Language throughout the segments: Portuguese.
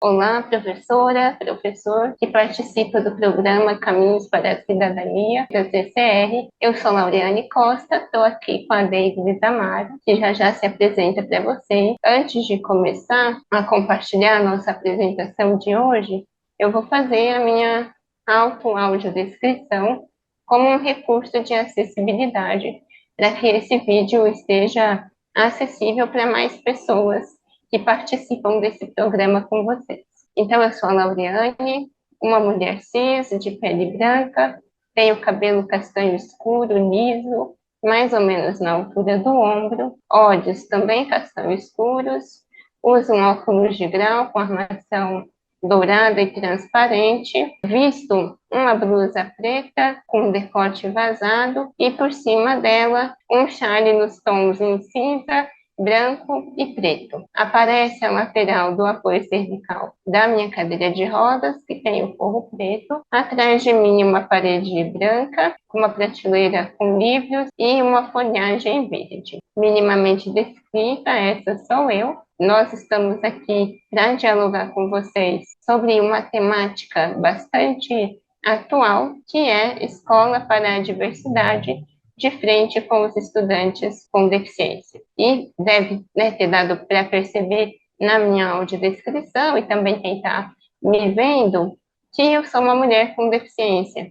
Olá, professora, professor que participa do programa Caminhos para a Cidadania da CCR. Eu sou Lauriane Costa, estou aqui com a Deiglis Amaro, que já se apresenta para vocês. Antes de começar a compartilhar a nossa apresentação de hoje, eu vou fazer a minha audiodescrição como um recurso de acessibilidade, para que esse vídeo esteja acessível para mais pessoas que participam desse programa com vocês. Então, eu sou a Lauriane, uma mulher cis, de pele branca, tenho cabelo castanho escuro, liso, mais ou menos na altura do ombro, olhos também castanho escuros, uso um óculos de grau com armação dourada e transparente, visto uma blusa preta com decote vazado e por cima dela um chale nos tons em cinza, branco e preto. Aparece a lateral do apoio cervical da minha cadeira de rodas, que tem o forro preto. Atrás de mim, uma parede branca, com uma prateleira com livros e uma folhagem verde. Minimamente descrita, essa sou eu. Nós estamos aqui para dialogar com vocês sobre uma temática bastante atual, que é Escola para a Diversidade, de frente com os estudantes com deficiência. E deve ter dado para perceber na minha audiodescrição e também quem está me vendo que eu sou uma mulher com deficiência.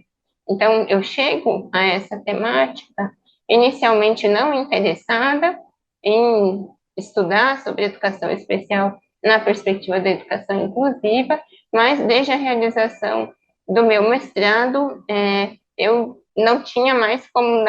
Então, eu chego a essa temática inicialmente não interessada em estudar sobre educação especial na perspectiva da educação inclusiva, mas desde a realização do meu mestrado, eu não tinha mais como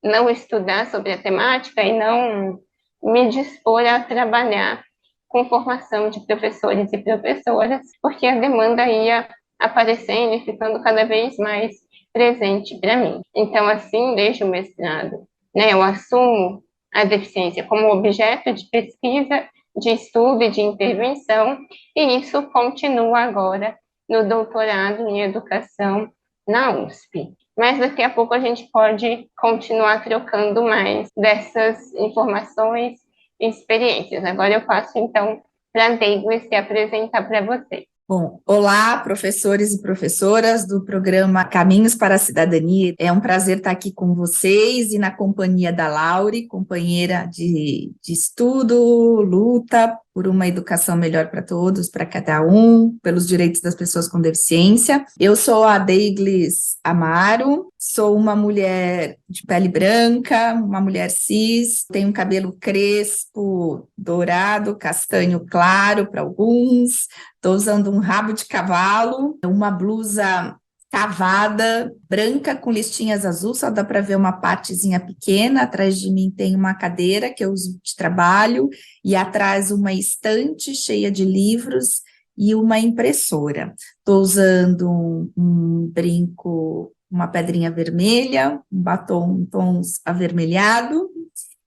não estudar sobre a temática e não me dispor a trabalhar com formação de professores e professoras, porque a demanda ia aparecendo e ficando cada vez mais presente para mim. Então, assim, desde o mestrado, eu assumo a deficiência como objeto de pesquisa, de estudo e de intervenção, e isso continua agora no doutorado em educação na USP. Mas daqui a pouco a gente pode continuar trocando mais dessas informações e experiências. Agora eu passo, então, para a Deiglis se apresentar para vocês. Bom, olá, professores e professoras do programa Caminhos para a Cidadania. É um prazer estar aqui com vocês e na companhia da Lauri, companheira de estudo, luta por uma educação melhor para todos, para cada um, pelos direitos das pessoas com deficiência. Eu sou a Deiglis Amaro, sou uma mulher de pele branca, uma mulher cis, tenho um cabelo crespo, dourado, castanho claro para alguns. Estou usando um rabo de cavalo, uma blusa cavada, branca com listinhas azul, só dá para ver uma partezinha pequena. Atrás de mim tem uma cadeira que eu uso de trabalho e atrás uma estante cheia de livros e uma impressora. Estou usando um brinco, uma pedrinha vermelha, um batom em tons avermelhado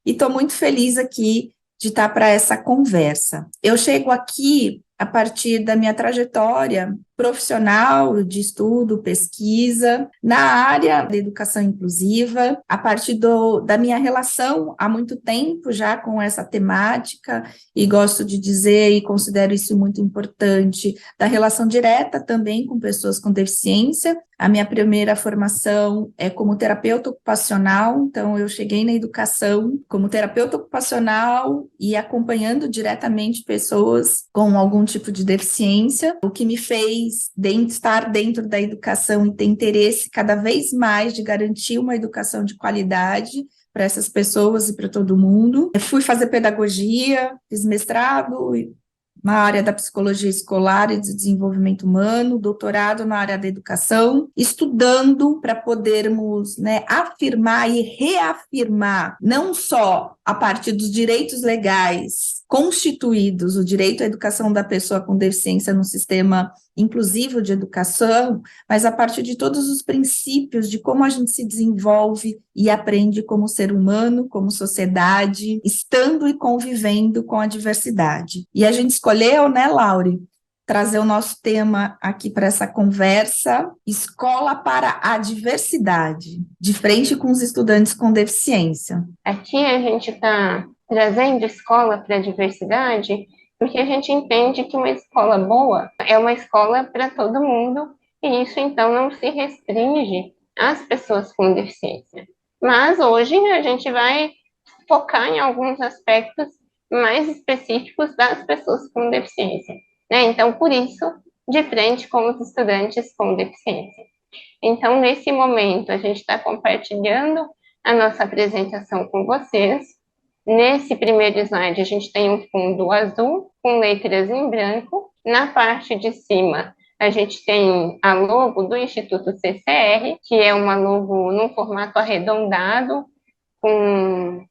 e estou muito feliz aqui de estar para essa conversa. Eu chego aqui a partir da minha trajetória profissional de estudo, pesquisa, na área da educação inclusiva, a partir da minha relação há muito tempo já com essa temática, e gosto de dizer e considero isso muito importante, da relação direta também com pessoas com deficiência. A minha primeira formação é como terapeuta ocupacional, então eu cheguei na educação como terapeuta ocupacional e acompanhando diretamente pessoas com algum tipo de deficiência, o que me fez estar dentro da educação e ter interesse cada vez mais de garantir uma educação de qualidade para essas pessoas e para todo mundo. Eu fui fazer pedagogia, fiz mestrado na área da psicologia escolar e de desenvolvimento humano, doutorado na área da educação, estudando para podermos, afirmar e reafirmar, não só a partir dos direitos legais constituídos, o direito à educação da pessoa com deficiência no sistema inclusivo de educação, mas a partir de todos os princípios de como a gente se desenvolve e aprende como ser humano, como sociedade, estando e convivendo com a diversidade. E a gente escolheu, Lauri, trazer o nosso tema aqui para essa conversa, Escola para a Diversidade, de frente com os estudantes com deficiência. Aqui a gente está trazendo escola para a diversidade, porque a gente entende que uma escola boa é uma escola para todo mundo, e isso então não se restringe às pessoas com deficiência. Mas hoje a gente vai focar em alguns aspectos mais específicos das pessoas com deficiência, né? Então, por isso, de frente com os estudantes com deficiência. Então, nesse momento, a gente está compartilhando a nossa apresentação com vocês. Nesse primeiro slide, a gente tem um fundo azul com letras em branco. Na parte de cima, a gente tem a logo do Instituto CCR, que é uma logo num formato arredondado, com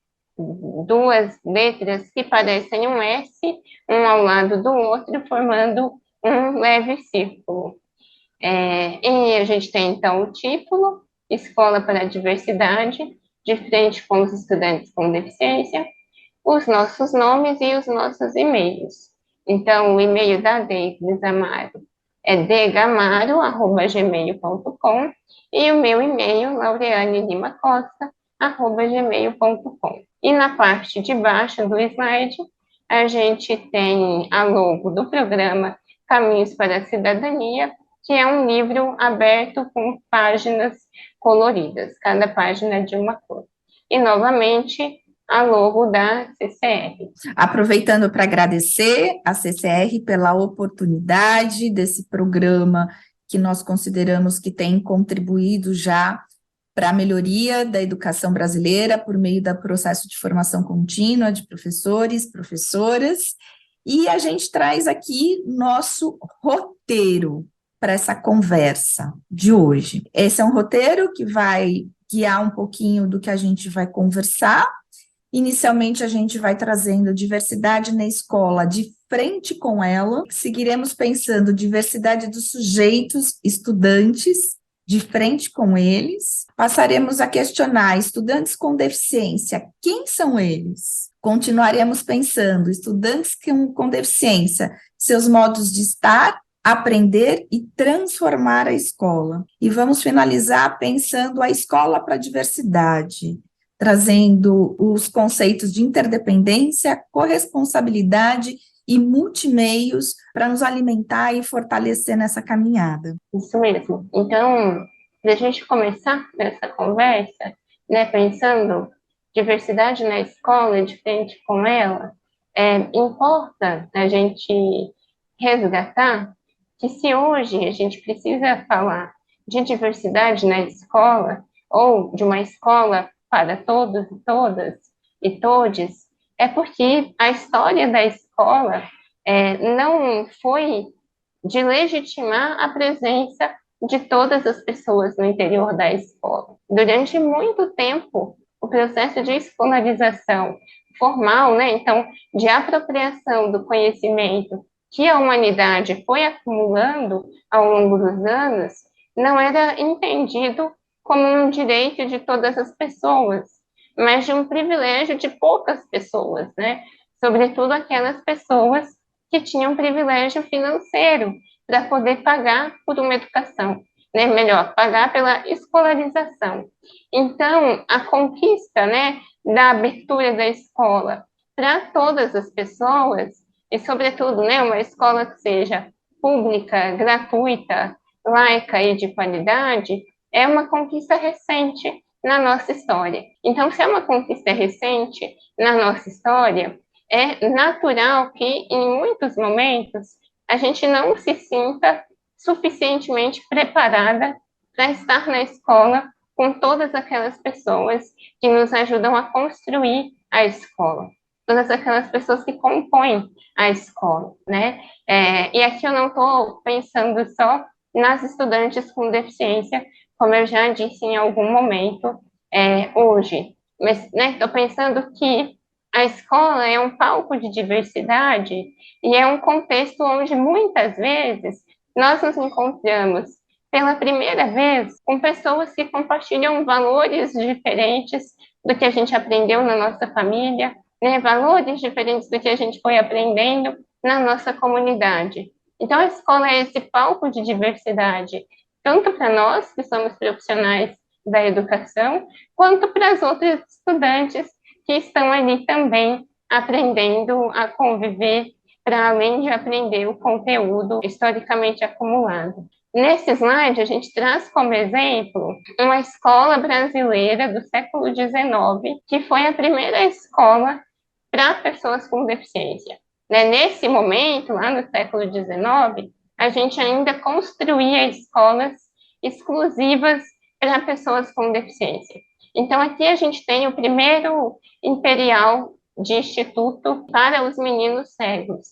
duas letras que parecem um S, um ao lado do outro, formando um leve círculo. E a gente tem, então, o título, Escola para a Diversidade, de frente com os estudantes com deficiência, os nossos nomes e os nossos e-mails. Então, o e-mail da Deise Amaro é dgamaro@gmail.com e o meu e-mail, laureanelimacosta@gmail.com. E na parte de baixo do slide, a gente tem a logo do programa Caminhos para a Cidadania, que é um livro aberto com páginas coloridas, cada página de uma cor. E, novamente, a logo da CCR. Aproveitando para agradecer a CCR pela oportunidade desse programa que nós consideramos que tem contribuído já para a melhoria da educação brasileira por meio do processo de formação contínua de professores, professoras, e a gente traz aqui nosso roteiro para essa conversa de hoje. Esse é um roteiro que vai guiar um pouquinho do que a gente vai conversar. Inicialmente, a gente vai trazendo diversidade na escola de frente com ela. Seguiremos pensando diversidade dos sujeitos, estudantes, de frente com eles. Passaremos a questionar estudantes com deficiência, quem são eles? Continuaremos pensando estudantes com deficiência, seus modos de estar, aprender e transformar a escola. E vamos finalizar pensando a escola para a diversidade, trazendo os conceitos de interdependência, corresponsabilidade e multimeios para nos alimentar e fortalecer nessa caminhada. Isso mesmo. Então, para a gente começar essa conversa, né, pensando diversidade na escola, de frente com ela, importa a gente resgatar que se hoje a gente precisa falar de diversidade na escola, ou de uma escola para todos e todas e todes, é porque a história da escola não foi de legitimar a presença de todas as pessoas no interior da escola. Durante muito tempo, o processo de escolarização formal, né, então, de apropriação do conhecimento que a humanidade foi acumulando ao longo dos anos, não era entendido como um direito de todas as pessoas, mas de um privilégio de poucas pessoas, né? Sobretudo aquelas pessoas que tinham privilégio financeiro para poder pagar por uma educação, né? Melhor, pagar pela escolarização. Então, a conquista, né, da abertura da escola para todas as pessoas, e sobretudo, né, uma escola que seja pública, gratuita, laica e de qualidade, é uma conquista recente na nossa história. Então, se é uma conquista recente na nossa história, é natural que, em muitos momentos, a gente não se sinta suficientemente preparada para estar na escola com todas aquelas pessoas que nos ajudam a construir a escola, todas aquelas pessoas que compõem a escola, né? E aqui eu não estou pensando só nas estudantes com deficiência, como eu já disse em algum momento hoje, mas estou pensando que a escola é um palco de diversidade e é um contexto onde muitas vezes nós nos encontramos pela primeira vez com pessoas que compartilham valores diferentes do que a gente aprendeu na nossa família, né, valores diferentes do que a gente foi aprendendo na nossa comunidade. Então, a escola é esse palco de diversidade, tanto para nós, que somos profissionais da educação, quanto para os outros estudantes que estão ali também aprendendo a conviver para além de aprender o conteúdo historicamente acumulado. Nesse slide, a gente traz como exemplo uma escola brasileira do século XIX, que foi a primeira escola para pessoas com deficiência. Nesse momento, lá no século XIX, a gente ainda construía escolas exclusivas para pessoas com deficiência. Então, aqui a gente tem o primeiro imperial de instituto para os meninos cegos.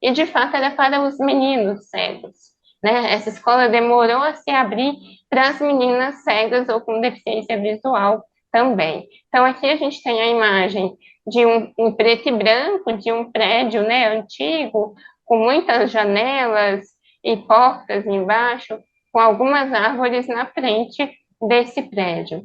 E, de fato, era para os meninos cegos. Essa escola demorou a se abrir para as meninas cegas ou com deficiência visual também. Então, aqui a gente tem a imagem de um preto e branco, de um prédio, antigo, com muitas janelas e portas embaixo, com algumas árvores na frente desse prédio.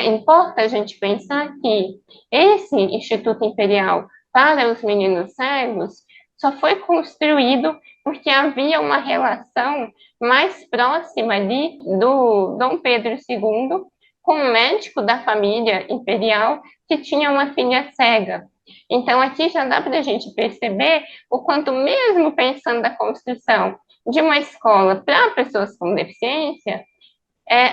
Importa a gente pensar que esse Instituto Imperial para os meninos cegos só foi construído porque havia uma relação mais próxima ali do Dom Pedro II com um médico da família imperial que tinha uma filha cega. Então, aqui já dá para a gente perceber o quanto, mesmo pensando na construção de uma escola para pessoas com deficiência,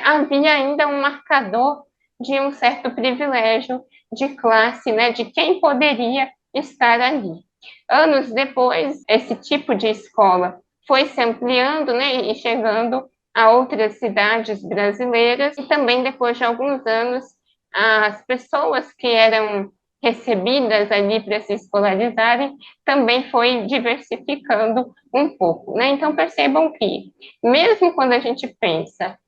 havia ainda um marcador de um certo privilégio de classe, de quem poderia estar ali. Anos depois, esse tipo de escola foi se ampliando, e chegando a outras cidades brasileiras, e também depois de alguns anos, as pessoas que eram recebidas ali para se escolarizarem também foi diversificando um pouco. Então, percebam que, mesmo quando a gente pensa,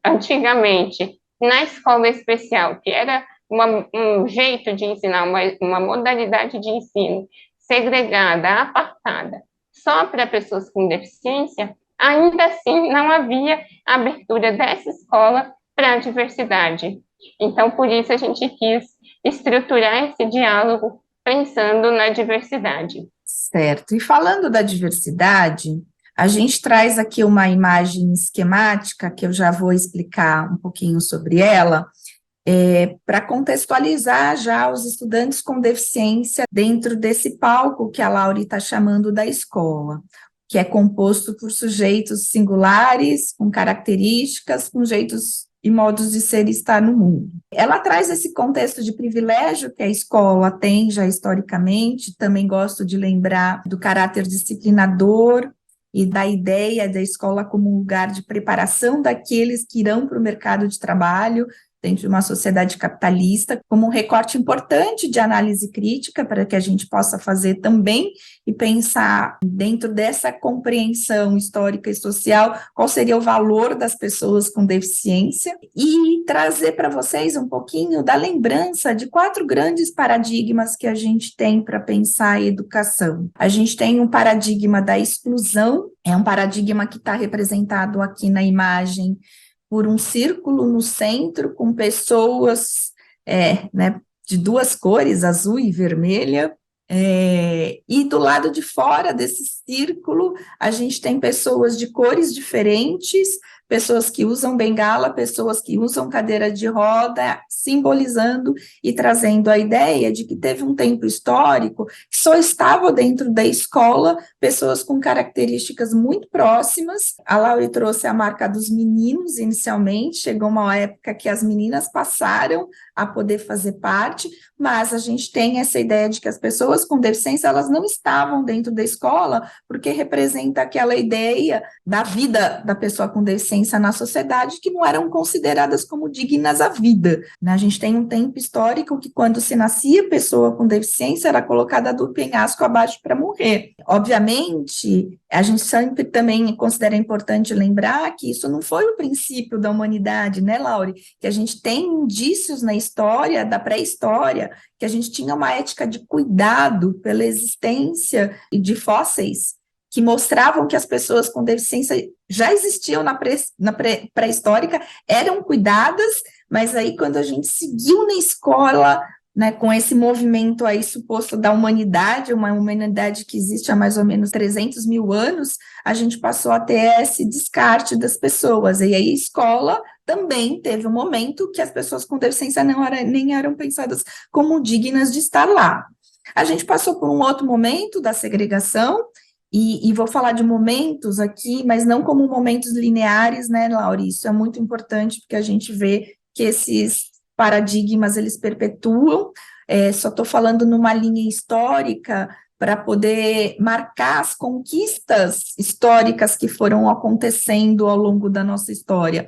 antigamente, na escola especial, que era um jeito de ensinar, uma modalidade de ensino segregada, apartada, só para pessoas com deficiência, ainda assim não havia abertura dessa escola para a diversidade. Então, por isso a gente quis estruturar esse diálogo pensando na diversidade. Certo. E falando da diversidade, a gente traz aqui uma imagem esquemática, que eu já vou explicar um pouquinho sobre ela, para contextualizar já os estudantes com deficiência dentro desse palco que a Laura está chamando da escola, que é composto por sujeitos singulares, com características, com jeitos e modos de ser e estar no mundo. Ela traz esse contexto de privilégio que a escola tem já historicamente, também gosto de lembrar do caráter disciplinador e da ideia da escola como um lugar de preparação daqueles que irão para o mercado de trabalho, dentro de uma sociedade capitalista, como um recorte importante de análise crítica para que a gente possa fazer também e pensar dentro dessa compreensão histórica e social qual seria o valor das pessoas com deficiência e trazer para vocês um pouquinho da lembrança de 4 grandes paradigmas que a gente tem para pensar a educação. A gente tem um paradigma da exclusão, é um paradigma que está representado aqui na imagem por um círculo no centro, com pessoas de 2 cores, azul e vermelha, e do lado de fora desse círculo, a gente tem pessoas de cores diferentes, pessoas que usam bengala, pessoas que usam cadeira de roda, simbolizando e trazendo a ideia de que teve um tempo histórico que só estavam dentro da escola pessoas com características muito próximas. A Laura trouxe a marca dos meninos inicialmente, chegou uma época que as meninas passaram a poder fazer parte, mas a gente tem essa ideia de que as pessoas com deficiência, elas não estavam dentro da escola, porque representa aquela ideia da vida da pessoa com deficiência na sociedade, que não eram consideradas como dignas à vida. A gente tem um tempo histórico que quando se nascia pessoa com deficiência, era colocada do penhasco abaixo para morrer. Obviamente, a gente sempre também considera importante lembrar que isso não foi o princípio da humanidade, né, Laure? Que a gente tem indícios na história, da pré-história, que a gente tinha uma ética de cuidado pela existência de fósseis que mostravam que as pessoas com deficiência já existiam na pré-histórica, eram cuidadas, mas aí quando a gente seguiu na escola, com esse movimento aí suposto da humanidade, uma humanidade que existe há mais ou menos 300 mil anos, a gente passou a ter esse descarte das pessoas, e aí a escola também teve um momento que as pessoas com deficiência nem eram pensadas como dignas de estar lá. A gente passou por um outro momento da segregação, e vou falar de momentos aqui, mas não como momentos lineares, né, Laura? Isso é muito importante, porque a gente vê que esses paradigmas, eles perpetuam, só estou falando numa linha histórica, para poder marcar as conquistas históricas que foram acontecendo ao longo da nossa história.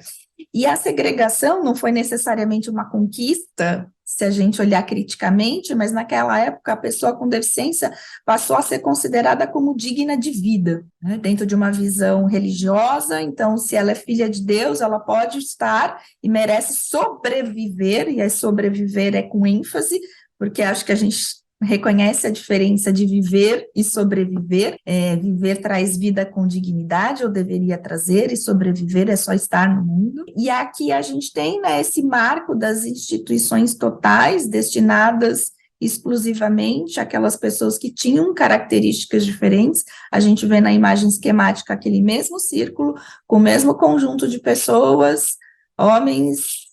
E a segregação não foi necessariamente uma conquista, se a gente olhar criticamente, mas naquela época a pessoa com deficiência passou a ser considerada como digna de vida, né, dentro de uma visão religiosa. Então, se ela é filha de Deus, ela pode estar e merece sobreviver, e sobreviver é com ênfase, porque acho que a gente reconhece a diferença de viver e sobreviver. Viver traz vida com dignidade, ou deveria trazer, e sobreviver é só estar no mundo. E aqui a gente tem, né, esse marco das instituições totais destinadas exclusivamente àquelas pessoas que tinham características diferentes. A gente vê na imagem esquemática aquele mesmo círculo, com o mesmo conjunto de pessoas, homens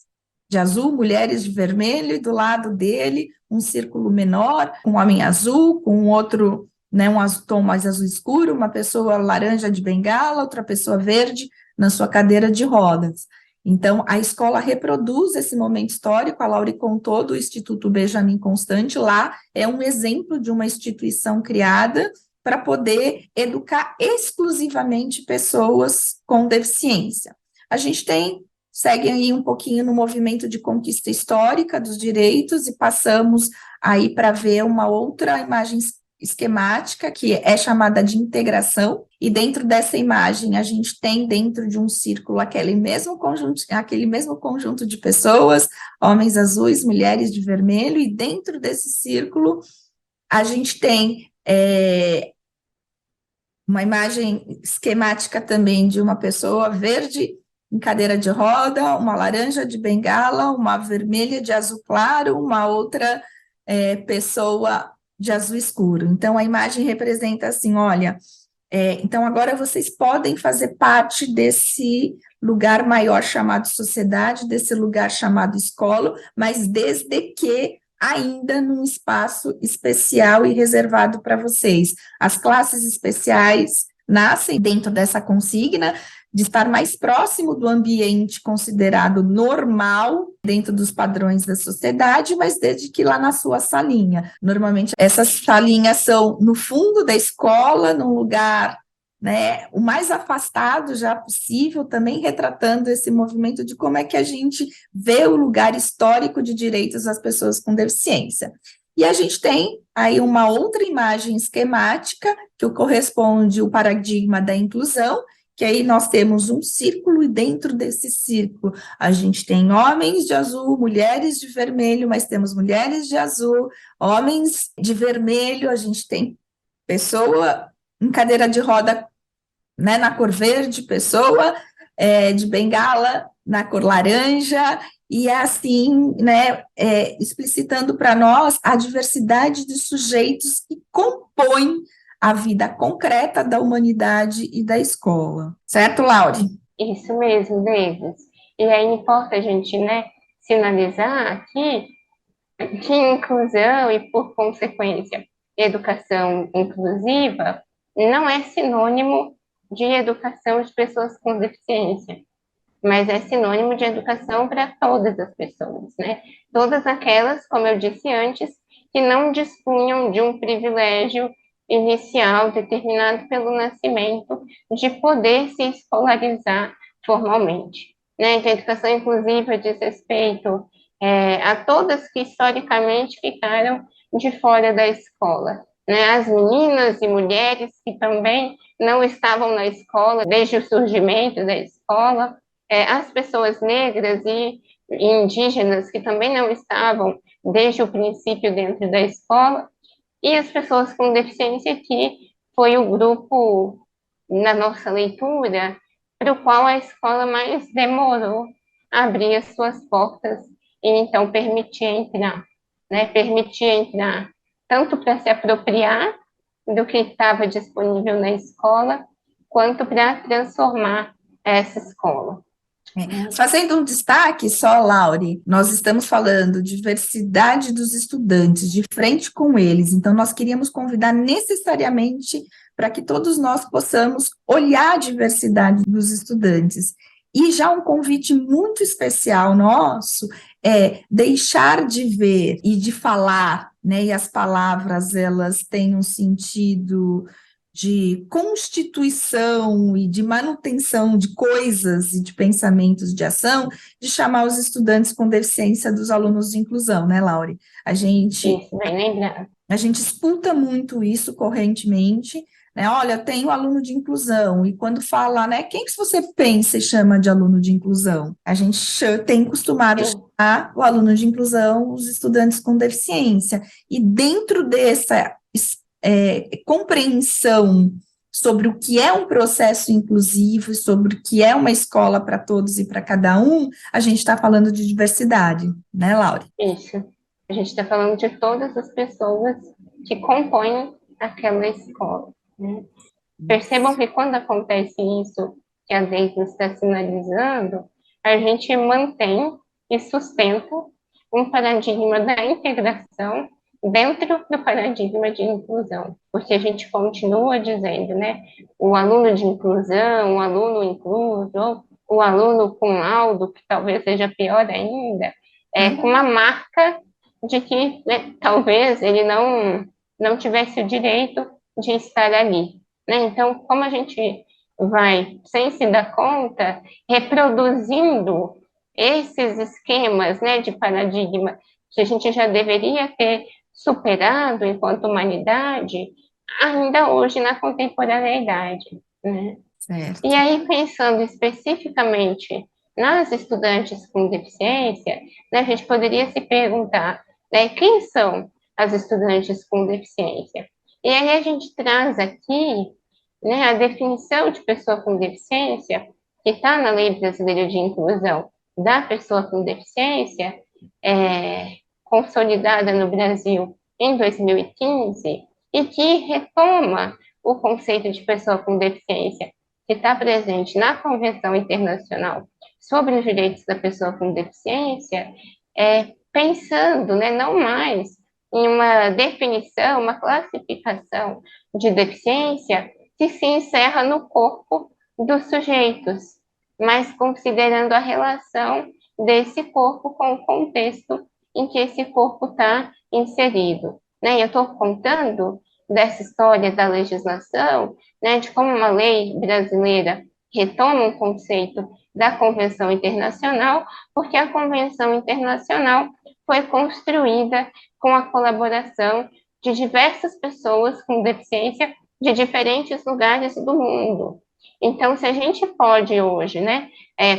de azul, mulheres de vermelho, e do lado dele um círculo menor, com um homem azul, com outro, né, um tom mais azul escuro, uma pessoa laranja de bengala, outra pessoa verde na sua cadeira de rodas. Então, a escola reproduz esse momento histórico. A Laure contou do Instituto Benjamin Constant, lá é um exemplo de uma instituição criada para poder educar exclusivamente pessoas com deficiência. A gente segue aí um pouquinho no movimento de conquista histórica dos direitos, e passamos aí para ver uma outra imagem esquemática, que é chamada de integração, e dentro dessa imagem a gente tem dentro de um círculo aquele mesmo conjunto de pessoas, homens azuis, mulheres de vermelho, e dentro desse círculo a gente tem uma imagem esquemática também de uma pessoa verde em cadeira de roda, uma laranja de bengala, uma vermelha de azul claro, uma outra pessoa de azul escuro. Então, a imagem representa assim, olha, então agora vocês podem fazer parte desse lugar maior chamado sociedade, desse lugar chamado escola, mas desde que ainda num espaço especial e reservado para vocês. As classes especiais nascem dentro dessa consigna de estar mais próximo do ambiente considerado normal, dentro dos padrões da sociedade, mas desde que lá na sua salinha. Normalmente, essas salinhas são no fundo da escola, num lugar, né, o mais afastado já possível, também retratando esse movimento de como é que a gente vê o lugar histórico de direitos das pessoas com deficiência. E a gente tem aí uma outra imagem esquemática, que corresponde ao paradigma da inclusão, que aí nós temos um círculo, e dentro desse círculo a gente tem homens de azul, mulheres de vermelho, mas temos mulheres de azul, homens de vermelho, a gente tem pessoa em cadeira de roda, né, na cor verde, pessoa de bengala na cor laranja, e assim, né, explicitando para nós a diversidade de sujeitos que compõem a vida concreta da humanidade e da escola. Certo, Laure? Isso mesmo, Davis. E aí importa a gente, né, sinalizar aqui que inclusão e, por consequência, educação inclusiva não é sinônimo de educação de pessoas com deficiência, mas é sinônimo de educação para todas as pessoas, né? Todas aquelas, como eu disse antes, que não dispunham de um privilégio inicial determinado pelo nascimento de poder se escolarizar formalmente, né? Então, a educação inclusiva diz respeito a todas que historicamente ficaram de fora da escola, né? As meninas e mulheres que também não estavam na escola desde o surgimento da escola, as pessoas negras e indígenas que também não estavam desde o princípio dentro da escola, e as pessoas com deficiência, que foi o grupo, na nossa leitura, para o qual a escola mais demorou a abrir as suas portas e então permitir entrar, né? Permitir entrar tanto para se apropriar do que estava disponível na escola, quanto para transformar essa escola. Fazendo um destaque só, Laure, nós estamos falando diversidade dos estudantes, de frente com eles, então nós queríamos convidar necessariamente para que todos nós possamos olhar a diversidade dos estudantes. E já um convite muito especial nosso é deixar de ver e de falar, né? E as palavras, elas têm um sentido de constituição e de manutenção de coisas e de pensamentos de ação, de chamar os estudantes com deficiência dos alunos de inclusão, né, Laure? Isso, bem lembrado. A gente escuta muito isso correntemente, né? Olha, eu tenho aluno de inclusão, e quando fala, né, quem que você pensa e chama de aluno de inclusão? A gente tem costumado chamar o aluno de inclusão os estudantes com deficiência, e dentro dessa compreensão sobre o que é um processo inclusivo, sobre o que é uma escola para todos e para cada um, a gente está falando de diversidade, né, Laura? Isso. A gente está falando de todas as pessoas que compõem aquela escola, né? Percebam que quando acontece isso, que a Deise está sinalizando, a gente mantém e sustenta um paradigma da integração dentro do paradigma de inclusão, porque a gente continua dizendo, né, o aluno de inclusão, o aluno incluso, ou o aluno com laudo, que talvez seja pior ainda, com uma marca de que, né, talvez ele não tivesse o direito de estar ali, né? Então, como a gente vai, sem se dar conta, reproduzindo esses esquemas, né, de paradigma que a gente já deveria ter superado enquanto humanidade, ainda hoje na contemporaneidade, né? Certo. E aí, pensando especificamente nas estudantes com deficiência, né, a gente poderia se perguntar, né, quem são as estudantes com deficiência? E aí a gente traz aqui, né, a definição de pessoa com deficiência, que está na Lei Brasileira de Inclusão da Pessoa com Deficiência, consolidada no Brasil em 2015, e que retoma o conceito de pessoa com deficiência, que está presente na Convenção Internacional sobre os Direitos da Pessoa com Deficiência, pensando, né, não mais em uma definição, uma classificação de deficiência que se encerra no corpo dos sujeitos, mas considerando a relação desse corpo com o contexto em que esse corpo está inserido. Né? Eu estou contando dessa história da legislação, né, de como uma lei brasileira retoma um conceito da Convenção Internacional, porque a Convenção Internacional foi construída com a colaboração de diversas pessoas com deficiência de diferentes lugares do mundo. Então, se a gente pode hoje, né,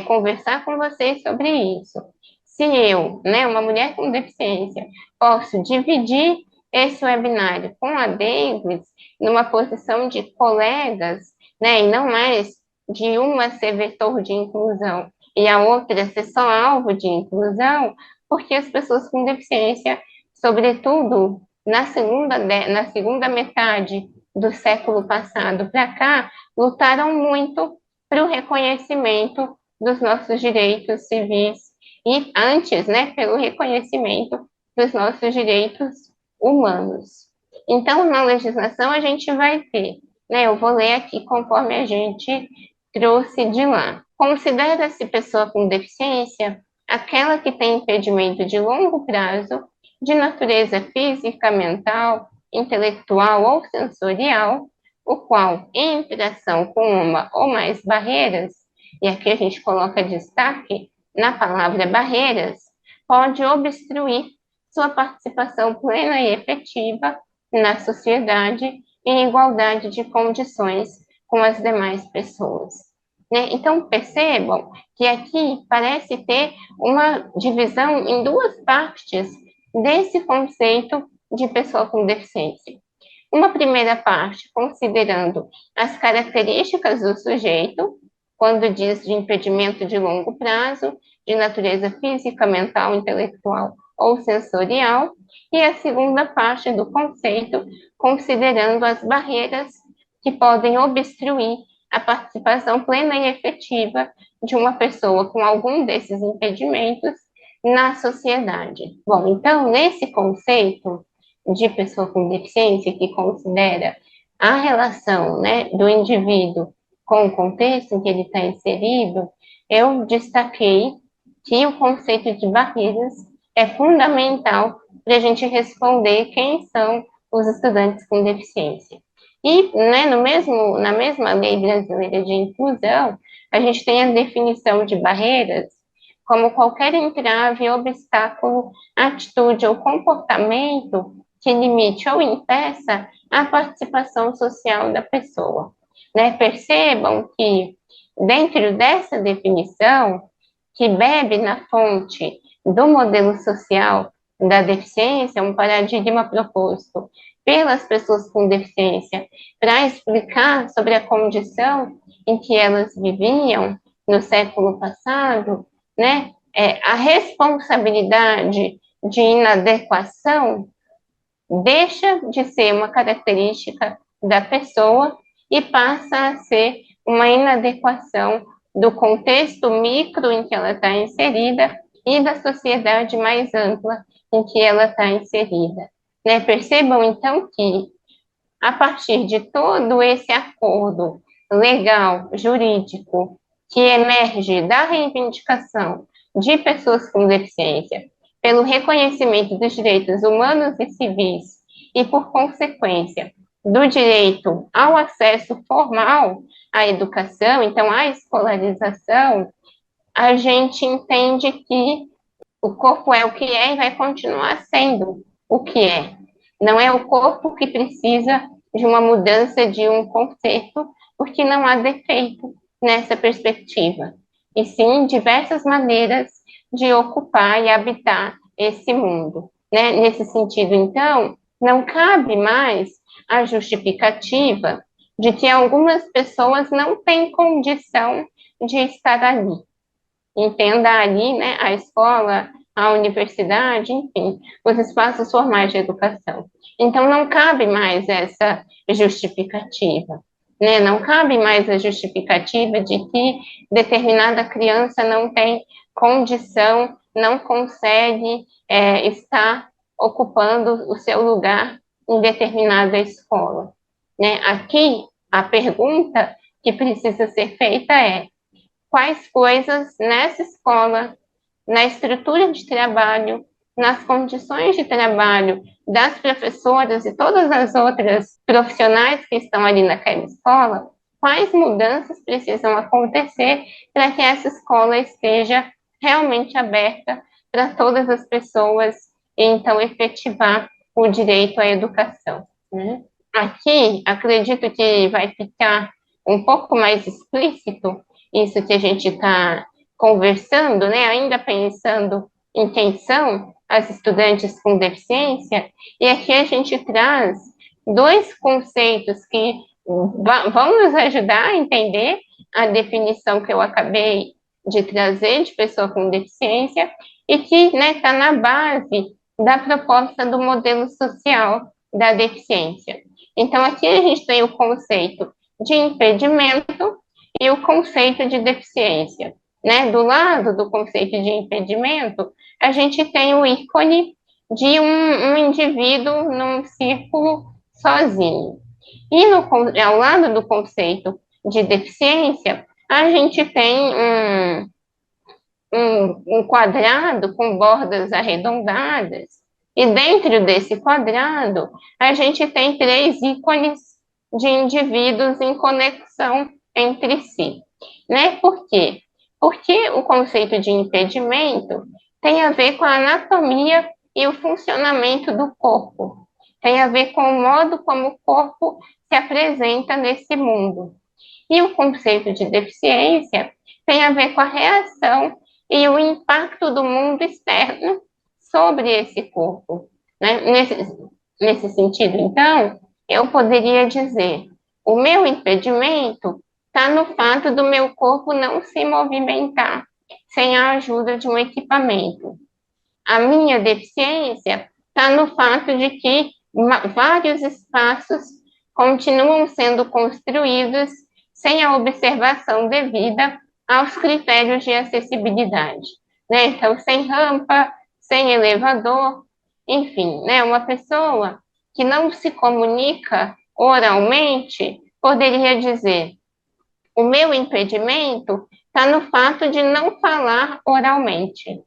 conversar com vocês sobre isso, se eu, né, uma mulher com deficiência, posso dividir esse webinário com a Davis numa posição de colegas, né, e não mais de uma ser vetor de inclusão e a outra ser só alvo de inclusão, porque as pessoas com deficiência, sobretudo na segunda metade do século passado para cá, lutaram muito para o reconhecimento dos nossos direitos civis e antes, né, pelo reconhecimento dos nossos direitos humanos. Então, na legislação a gente vai ter, né, eu vou ler aqui conforme a gente trouxe de lá. Considera-se pessoa com deficiência aquela que tem impedimento de longo prazo, de natureza física, mental, intelectual ou sensorial, o qual, em interação com uma ou mais barreiras, e aqui a gente coloca destaque na palavra barreiras, pode obstruir sua participação plena e efetiva na sociedade em igualdade de condições com as demais pessoas. Né? Então, percebam que aqui parece ter uma divisão em duas partes desse conceito de pessoa com deficiência. Uma primeira parte, considerando as características do sujeito, quando diz de impedimento de longo prazo, de natureza física, mental, intelectual ou sensorial, e a segunda parte do conceito, considerando as barreiras que podem obstruir a participação plena e efetiva de uma pessoa com algum desses impedimentos na sociedade. Bom, então, nesse conceito de pessoa com deficiência, que considera a relação, né, do indivíduo com o contexto em que ele está inserido, eu destaquei que o conceito de barreiras é fundamental para a gente responder quem são os estudantes com deficiência. E, né, na mesma lei brasileira de inclusão, a gente tem a definição de barreiras como qualquer entrave, obstáculo, atitude ou comportamento que limite ou impeça a participação social da pessoa. Né? Percebam que, dentro dessa definição, que bebe na fonte do modelo social da deficiência, um paradigma proposto pelas pessoas com deficiência para explicar sobre a condição em que elas viviam no século passado, né? A responsabilidade de inadequação deixa de ser uma característica da pessoa e passa a ser uma inadequação do contexto micro em que ela está inserida e da sociedade mais ampla em que ela está inserida. Né? Percebam, então, que a partir de todo esse acordo legal, jurídico, que emerge da reivindicação de pessoas com deficiência, pelo reconhecimento dos direitos humanos e civis e, por consequência, do direito ao acesso formal à educação, então à escolarização, a gente entende que o corpo é o que é e vai continuar sendo o que é. Não é o corpo que precisa de uma mudança de um conceito, porque não há defeito nessa perspectiva, e sim diversas maneiras de ocupar e habitar esse mundo. Né? Nesse sentido, então, não cabe mais a justificativa de que algumas pessoas não têm condição de estar ali. Entenda ali, né, a escola, a universidade, enfim, os espaços formais de educação. Então, não cabe mais essa justificativa, né? Não cabe mais a justificativa de que determinada criança não tem condição, não consegue estar ocupando o seu lugar em determinada escola, né? Aqui, a pergunta que precisa ser feita é: quais coisas nessa escola, na estrutura de trabalho, nas condições de trabalho das professoras e todas as outras profissionais que estão ali naquela escola, quais mudanças precisam acontecer para que essa escola esteja realmente aberta para todas as pessoas e então efetivar o direito à educação. Né? Aqui, acredito que vai ficar um pouco mais explícito isso que a gente está conversando, né, ainda pensando em quem são as estudantes com deficiência, e aqui a gente traz dois conceitos que vão nos ajudar a entender a definição que eu acabei de trazer de pessoa com deficiência e que está, né, na base da proposta do modelo social da deficiência. Então, aqui a gente tem o conceito de impedimento e o conceito de deficiência. Né? Do lado do conceito de impedimento, a gente tem o ícone de um indivíduo num círculo sozinho. E ao lado do conceito de deficiência, a gente tem um quadrado com bordas arredondadas, e dentro desse quadrado, a gente tem três ícones de indivíduos em conexão entre si. Né? Por quê? Porque o conceito de impedimento tem a ver com a anatomia e o funcionamento do corpo. Tem a ver com o modo como o corpo se apresenta nesse mundo. E o conceito de deficiência tem a ver com a reação e o impacto do mundo externo sobre esse corpo. Né? Nesse sentido, então, eu poderia dizer: o meu impedimento está no fato do meu corpo não se movimentar sem a ajuda de um equipamento. A minha deficiência está no fato de que vários espaços continuam sendo construídos sem a observação devida aos critérios de acessibilidade, né? Então, sem rampa, sem elevador, enfim, né? Uma pessoa que não se comunica oralmente poderia dizer: o meu impedimento está no fato de não falar oralmente.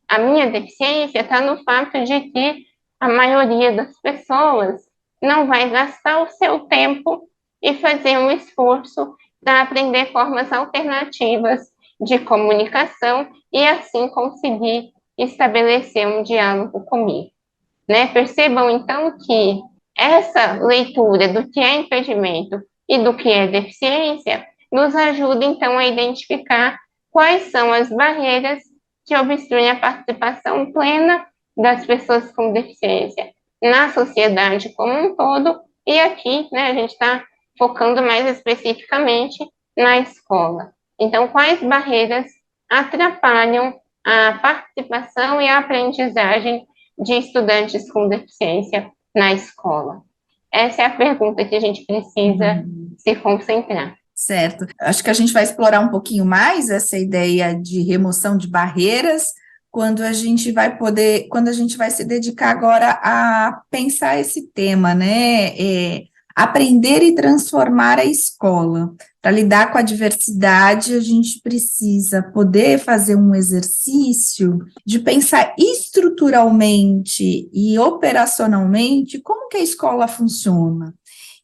A minha deficiência está no fato de que a maioria das pessoas não vai gastar o seu tempo e fazer um esforço para aprender formas alternativas de comunicação e assim conseguir estabelecer um diálogo comigo, né? Percebam então que essa leitura do que é impedimento e do que é deficiência nos ajuda então a identificar quais são as barreiras que obstruem a participação plena das pessoas com deficiência na sociedade como um todo, e aqui, né, a gente está focando mais especificamente na escola. Então, quais barreiras atrapalham a participação e a aprendizagem de estudantes com deficiência na escola? Essa é a pergunta que a gente precisa se concentrar. Certo. Acho que a gente vai explorar um pouquinho mais essa ideia de remoção de barreiras quando a gente vai se dedicar agora a pensar esse tema, né? Aprender e transformar a escola. Para lidar com a diversidade, a gente precisa poder fazer um exercício de pensar estruturalmente e operacionalmente como que a escola funciona.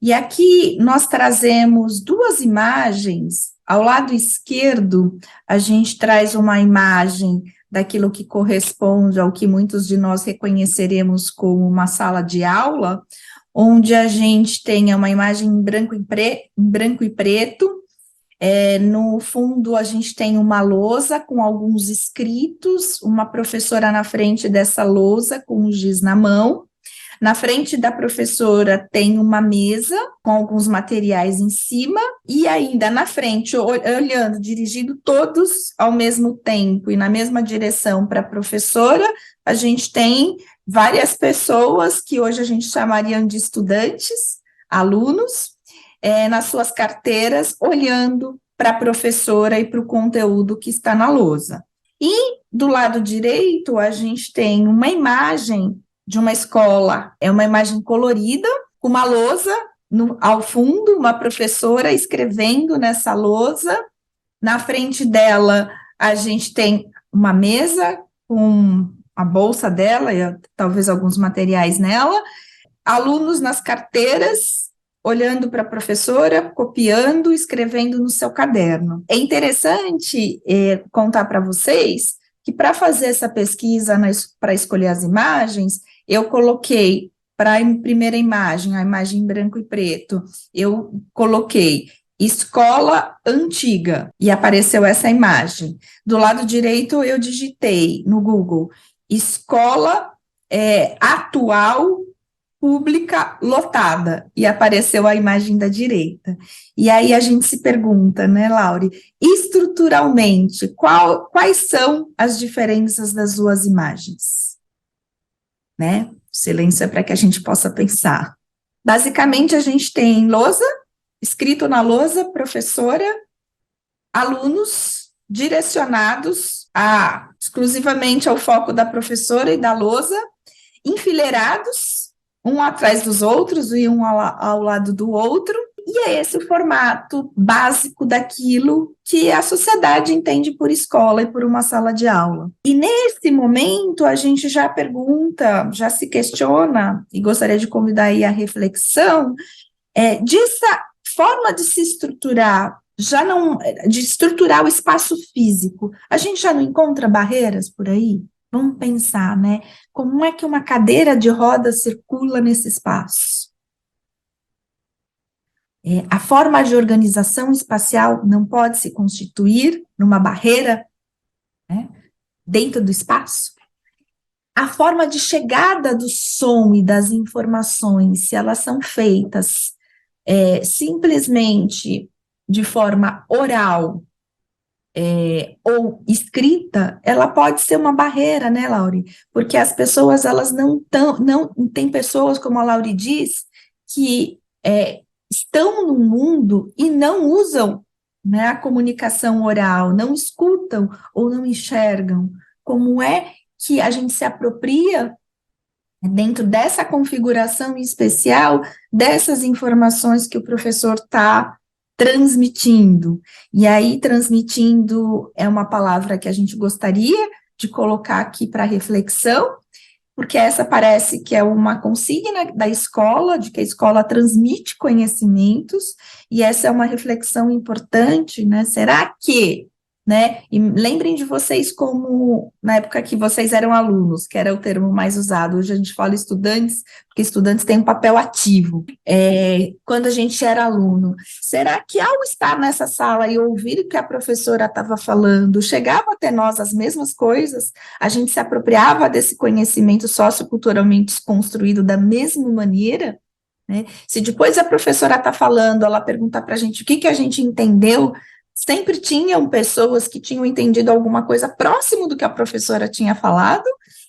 E aqui nós trazemos duas imagens. Ao lado esquerdo, a gente traz uma imagem daquilo que corresponde ao que muitos de nós reconheceremos como uma sala de aula, onde a gente tem uma imagem em branco e preto. No fundo, a gente tem uma lousa com alguns escritos, uma professora na frente dessa lousa com um giz na mão. Na frente da professora tem uma mesa com alguns materiais em cima, e ainda na frente, olhando, dirigindo todos ao mesmo tempo e na mesma direção para a professora, a gente tem várias pessoas que hoje a gente chamaria de estudantes, alunos, nas suas carteiras, olhando para a professora e para o conteúdo que está na lousa. E do lado direito, a gente tem uma imagem de uma escola, é uma imagem colorida, com uma lousa ao fundo, uma professora escrevendo nessa lousa. Na frente dela, a gente tem uma mesa com a bolsa dela e talvez alguns materiais nela, alunos nas carteiras, olhando para a professora, copiando, escrevendo no seu caderno. É interessante contar para vocês que para fazer essa pesquisa, para escolher as imagens, eu coloquei para a primeira imagem, a imagem em branco e preto, eu coloquei escola antiga, e apareceu essa imagem. Do lado direito, eu digitei no Google, escola atual pública lotada, e apareceu a imagem da direita. E aí a gente se pergunta, né, Laure, estruturalmente, quais são as diferenças das duas imagens? Né? O silêncio é para que a gente possa pensar. Basicamente, a gente tem lousa, escrito na lousa, professora, alunos direcionados exclusivamente ao foco da professora e da lousa, enfileirados, um atrás dos outros e um ao lado do outro, e é esse o formato básico daquilo que a sociedade entende por escola e por uma sala de aula. E nesse momento a gente já pergunta, já se questiona, e gostaria de convidar aí a reflexão, dessa forma de se estruturar, de estruturar o espaço físico, a gente já não encontra barreiras por aí? Vamos pensar, né? Como é que uma cadeira de rodas circula nesse espaço? A forma de organização espacial não pode se constituir numa barreira, né, dentro do espaço? A forma de chegada do som e das informações, se elas são feitas simplesmente de forma oral, ou escrita, ela pode ser uma barreira, né, Laure? Porque as pessoas, elas não tem pessoas, como a Laure diz, que estão no mundo e não usam, né, a comunicação oral, não escutam ou não enxergam. Como é que a gente se apropria dentro dessa configuração especial dessas informações que o professor está transmitindo? E aí, transmitindo é uma palavra que a gente gostaria de colocar aqui para reflexão, porque essa parece que é uma consigna da escola, de que a escola transmite conhecimentos, e essa é uma reflexão importante, né? Será que, né? E lembrem de vocês como na época que vocês eram alunos, que era o termo mais usado. Hoje a gente fala estudantes, porque estudantes têm um papel ativo. Quando a gente era aluno, será que ao estar nessa sala e ouvir o que a professora estava falando, chegava até nós as mesmas coisas? A gente se apropriava desse conhecimento socioculturalmente construído da mesma maneira, né? Se depois a professora está falando, ela pergunta para a gente o que a gente entendeu, sempre tinham pessoas que tinham entendido alguma coisa próximo do que a professora tinha falado,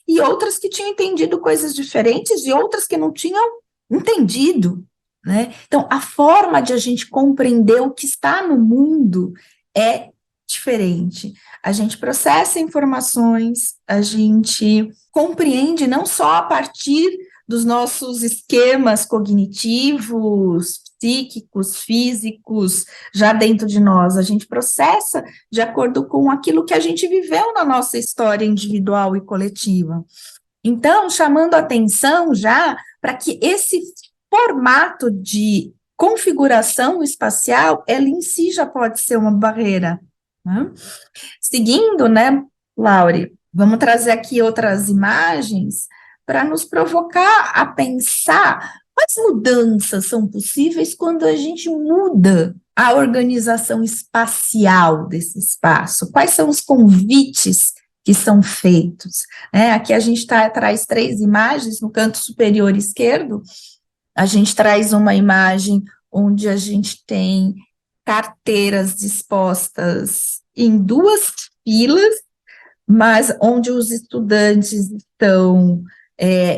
e outras que tinham entendido coisas diferentes, e outras que não tinham entendido, né? Então, a forma de a gente compreender o que está no mundo é diferente. A gente processa informações, a gente compreende não só a partir dos nossos esquemas cognitivos, psíquicos, físicos, já dentro de nós, a gente processa de acordo com aquilo que a gente viveu na nossa história individual e coletiva. Então, chamando a atenção já para que esse formato de configuração espacial, ela em si já pode ser uma barreira, né? Seguindo, né, Laure, vamos trazer aqui outras imagens para nos provocar a pensar quais mudanças são possíveis quando a gente muda a organização espacial desse espaço, quais são os convites que são feitos, né? Aqui a gente traz 3 imagens. No canto superior esquerdo, a gente traz uma imagem onde a gente tem carteiras dispostas em 2 filas, mas onde os estudantes estão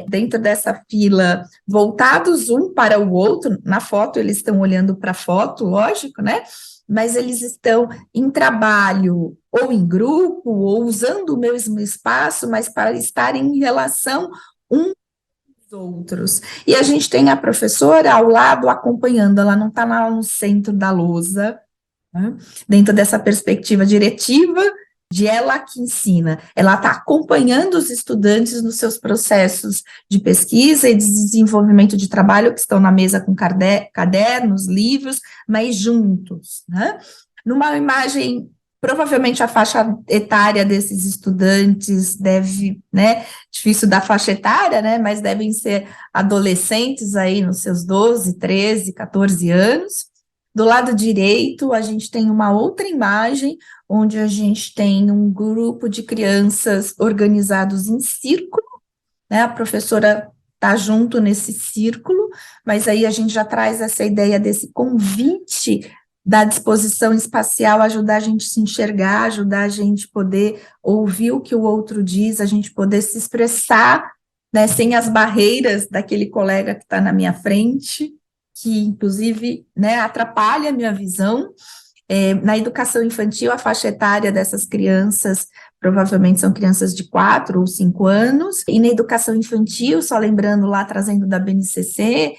dentro dessa fila, voltados um para o outro. Na foto, eles estão olhando para a foto, lógico, né? Mas eles estão em trabalho, ou em grupo, ou usando o mesmo espaço, mas para estarem em relação um outros. E a gente tem a professora ao lado acompanhando, ela não está lá no centro da lousa, né? Dentro dessa perspectiva diretiva de ela que ensina, ela está acompanhando os estudantes nos seus processos de pesquisa e de desenvolvimento de trabalho, que estão na mesa com cadernos, livros, mas juntos, né? Numa imagem, provavelmente a faixa etária desses estudantes deve, né, difícil da faixa etária, né, mas devem ser adolescentes aí nos seus 12, 13, 14 anos. Do lado direito, a gente tem uma outra imagem, onde a gente tem um grupo de crianças organizados em círculo, né? A professora está junto nesse círculo, mas aí a gente já traz essa ideia desse convite da disposição espacial, ajudar a gente se enxergar, ajudar a gente poder ouvir o que o outro diz, a gente poder se expressar, né, sem as barreiras daquele colega que está na minha frente, que, inclusive, né, atrapalha a minha visão. Na educação infantil, a faixa etária dessas crianças provavelmente são crianças de 4 ou 5 anos, e na educação infantil, só lembrando lá, trazendo da BNCC,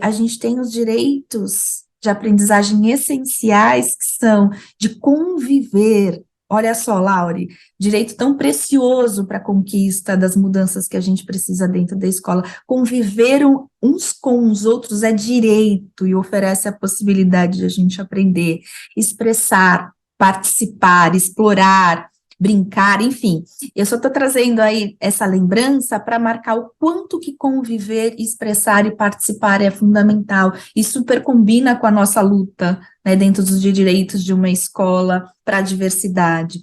a gente tem os direitos de aprendizagem essenciais, que são de conviver. Olha só, Laure, direito tão precioso para a conquista das mudanças que a gente precisa dentro da escola. Conviver uns com os outros é direito e oferece a possibilidade de a gente aprender, expressar, participar, explorar, brincar, enfim. Eu só estou trazendo aí essa lembrança para marcar o quanto que conviver, expressar e participar é fundamental e super combina com a nossa luta, né, dentro dos direitos de uma escola para a diversidade.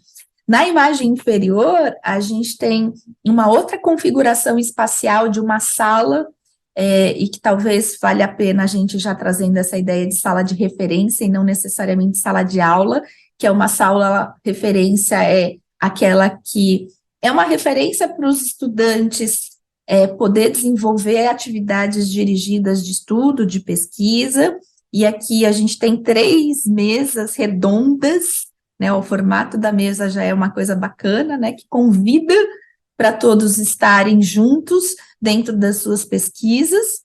Na imagem inferior, a gente tem uma outra configuração espacial de uma sala, e que talvez valha a pena a gente já trazendo essa ideia de sala de referência e não necessariamente sala de aula, que é uma sala referência, aquela que é uma referência para os estudantes poder desenvolver atividades dirigidas de estudo, de pesquisa, e aqui a gente tem 3 mesas redondas, né? O formato da mesa já é uma coisa bacana, né? Que convida para todos estarem juntos dentro das suas pesquisas.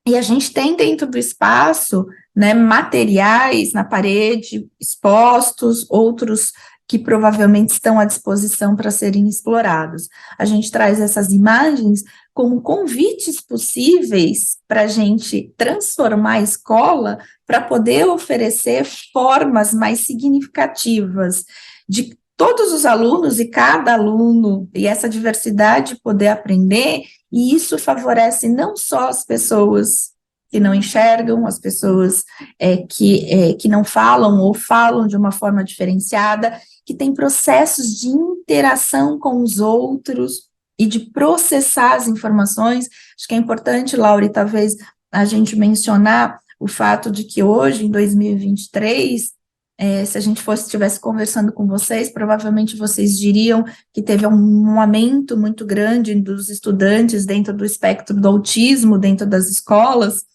E a gente tem dentro do espaço, né, materiais na parede expostos, outros que provavelmente estão à disposição para serem explorados. A gente traz essas imagens como convites possíveis para a gente transformar a escola para poder oferecer formas mais significativas de todos os alunos e cada aluno e essa diversidade poder aprender, e isso favorece não só as pessoas que não enxergam, as pessoas que não falam ou falam de uma forma diferenciada, que têm processos de interação com os outros e de processar as informações. Acho que é importante, Laura, e talvez a gente mencionar o fato de que hoje, em 2023, se a gente estivesse conversando com vocês, provavelmente vocês diriam que teve um aumento muito grande dos estudantes dentro do espectro do autismo, dentro das escolas,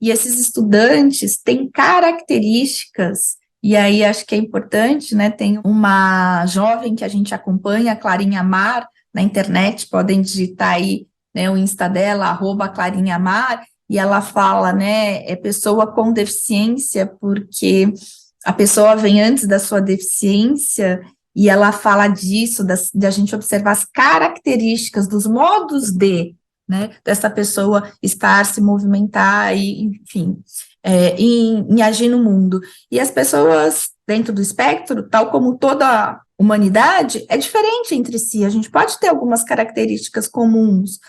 e esses estudantes têm características, e aí acho que é importante, né, tem uma jovem que a gente acompanha, a Clarinha Mar, na internet, podem digitar aí, né, o Insta dela, @Clarinha Mar, e ela fala, né, é pessoa com deficiência, porque a pessoa vem antes da sua deficiência, e ela fala disso, de a gente observar as características dos modos de, né, dessa pessoa estar, se movimentar, e, enfim, em agir no mundo. E as pessoas dentro do espectro, tal como toda a humanidade, é diferente entre si. A gente pode ter algumas características comuns,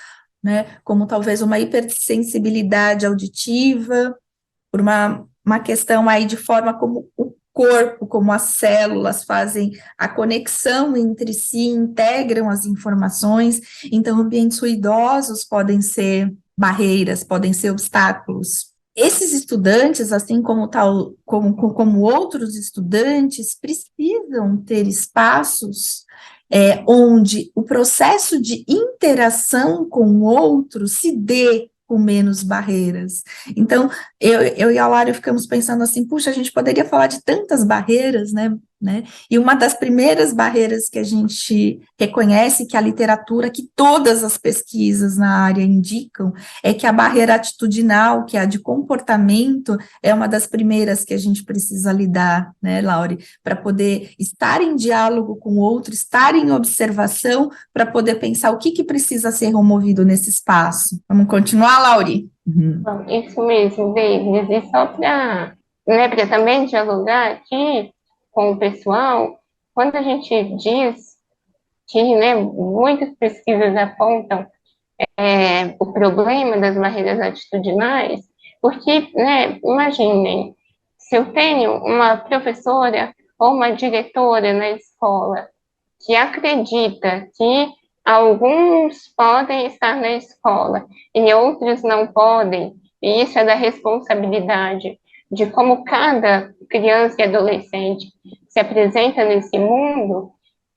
né, como talvez uma hipersensibilidade auditiva, por uma questão aí de forma como o corpo, como as células fazem a conexão entre si, integram as informações, então ambientes ruidosos podem ser barreiras, podem ser obstáculos. Esses estudantes, assim como outros estudantes, precisam ter espaços onde o processo de interação com o outro se dê com menos barreiras. Então, eu e a Lara ficamos pensando assim, puxa, a gente poderia falar de tantas barreiras, né? E uma das primeiras barreiras que a gente reconhece, que a literatura, que todas as pesquisas na área indicam, é que a barreira atitudinal, que é a de comportamento, é uma das primeiras que a gente precisa lidar, né, Laure, para poder estar em diálogo com o outro, estar em observação, para poder pensar o que precisa ser removido nesse espaço. Vamos continuar, Laure? Bom, isso mesmo, David. E só para, né, para também dialogar aqui com o pessoal, quando a gente diz que, né, muitas pesquisas apontam o problema das barreiras atitudinais, porque, né, imaginem, se eu tenho uma professora ou uma diretora na escola que acredita que alguns podem estar na escola e outros não podem, e isso é da responsabilidade de como cada criança e adolescente se apresenta nesse mundo,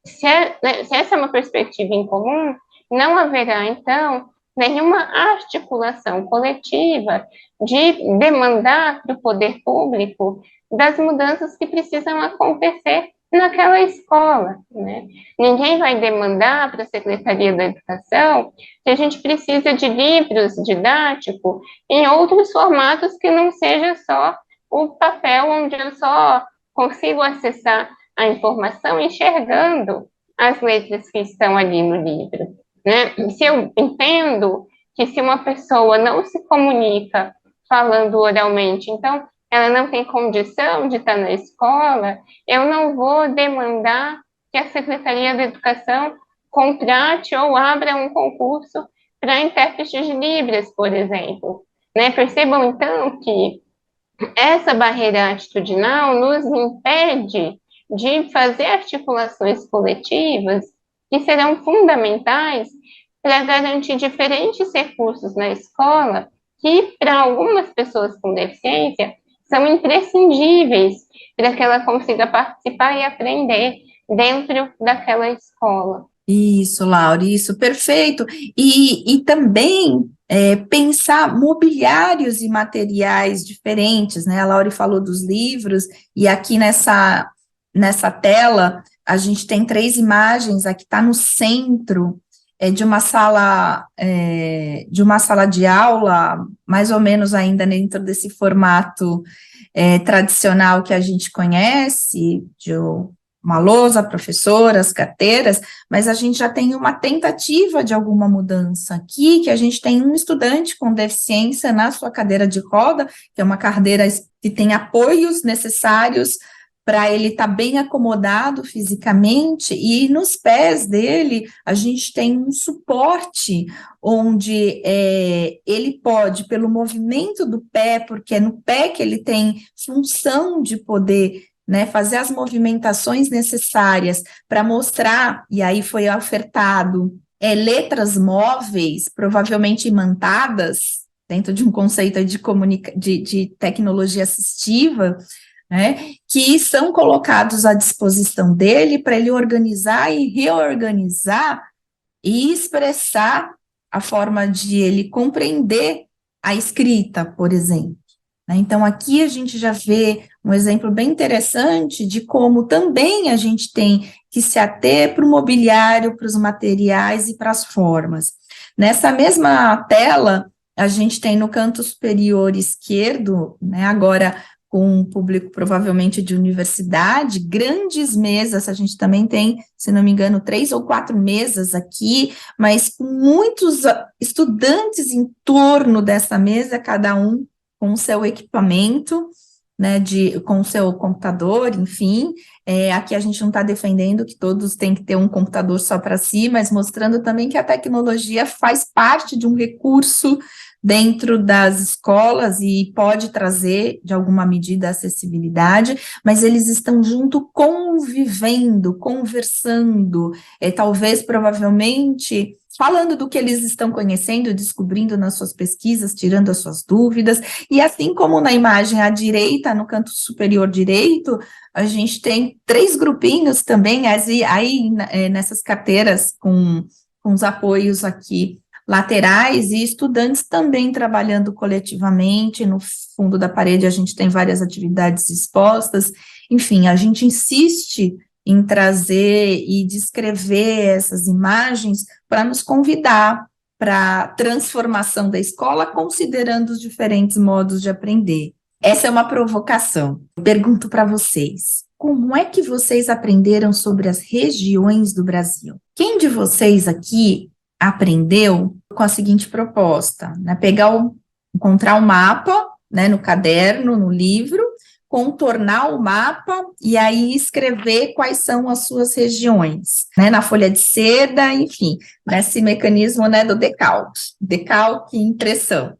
se essa é uma perspectiva em comum, não haverá, então, nenhuma articulação coletiva de demandar para o poder público das mudanças que precisam acontecer naquela escola, né? Ninguém vai demandar para a Secretaria da Educação que a gente precisa de livros didáticos em outros formatos que não seja só o papel onde eu só consigo acessar a informação enxergando as letras que estão ali no livro, né? Se eu entendo que se uma pessoa não se comunica falando oralmente, então ela não tem condição de estar na escola, eu não vou demandar que a Secretaria da Educação contrate ou abra um concurso para intérpretes de Libras, por exemplo. Né? Percebam, então, que essa barreira atitudinal nos impede de fazer articulações coletivas que serão fundamentais para garantir diferentes recursos na escola que, para algumas pessoas com deficiência, são imprescindíveis para que ela consiga participar e aprender dentro daquela escola. Isso, Laura, isso, perfeito. E também pensar mobiliários e materiais diferentes, né? A Laura falou dos livros, e aqui nessa tela a gente tem 3 imagens, aqui está no centro de uma sala de aula, mais ou menos ainda dentro desse formato tradicional que a gente conhece, de uma lousa, professoras, carteiras, mas a gente já tem uma tentativa de alguma mudança aqui, que a gente tem um estudante com deficiência na sua cadeira de roda, que é uma cadeira que tem apoios necessários para ele estar bem acomodado fisicamente, e nos pés dele a gente tem um suporte onde ele pode, pelo movimento do pé, porque é no pé que ele tem função de poder, né, fazer as movimentações necessárias para mostrar, e aí foi ofertado letras móveis, provavelmente imantadas, dentro de um conceito de tecnologia assistiva, né, que são colocados à disposição dele para ele organizar e reorganizar e expressar a forma de ele compreender a escrita, por exemplo. Então, aqui a gente já vê um exemplo bem interessante de como também a gente tem que se ater para o mobiliário, para os materiais e para as formas. Nessa mesma tela, a gente tem no canto superior esquerdo, né, agora com um público provavelmente de universidade, grandes mesas, a gente também tem, se não me engano, 3 ou 4 mesas aqui, mas com muitos estudantes em torno dessa mesa, cada um com o seu equipamento, né, com o seu computador, enfim. Aqui a gente não está defendendo que todos têm que ter um computador só para si, mas mostrando também que a tecnologia faz parte de um recurso dentro das escolas e pode trazer, de alguma medida, acessibilidade, mas eles estão junto convivendo, conversando, talvez, provavelmente, falando do que eles estão conhecendo, descobrindo nas suas pesquisas, tirando as suas dúvidas, e assim como na imagem à direita, no canto superior direito, a gente tem 3 grupinhos também, aí nessas carteiras com os apoios aqui laterais, e estudantes também trabalhando coletivamente. No fundo da parede a gente tem várias atividades expostas, enfim, a gente insiste em trazer e descrever essas imagens para nos convidar para a transformação da escola, considerando os diferentes modos de aprender. Essa é uma provocação. Eu pergunto para vocês, como é que vocês aprenderam sobre as regiões do Brasil? Quem de vocês aqui aprendeu com a seguinte proposta, né? Encontrar um mapa, né, no caderno, no livro, contornar o mapa e aí escrever quais são as suas regiões, né, na folha de seda, enfim, nesse mecanismo, né, do decalque e impressão,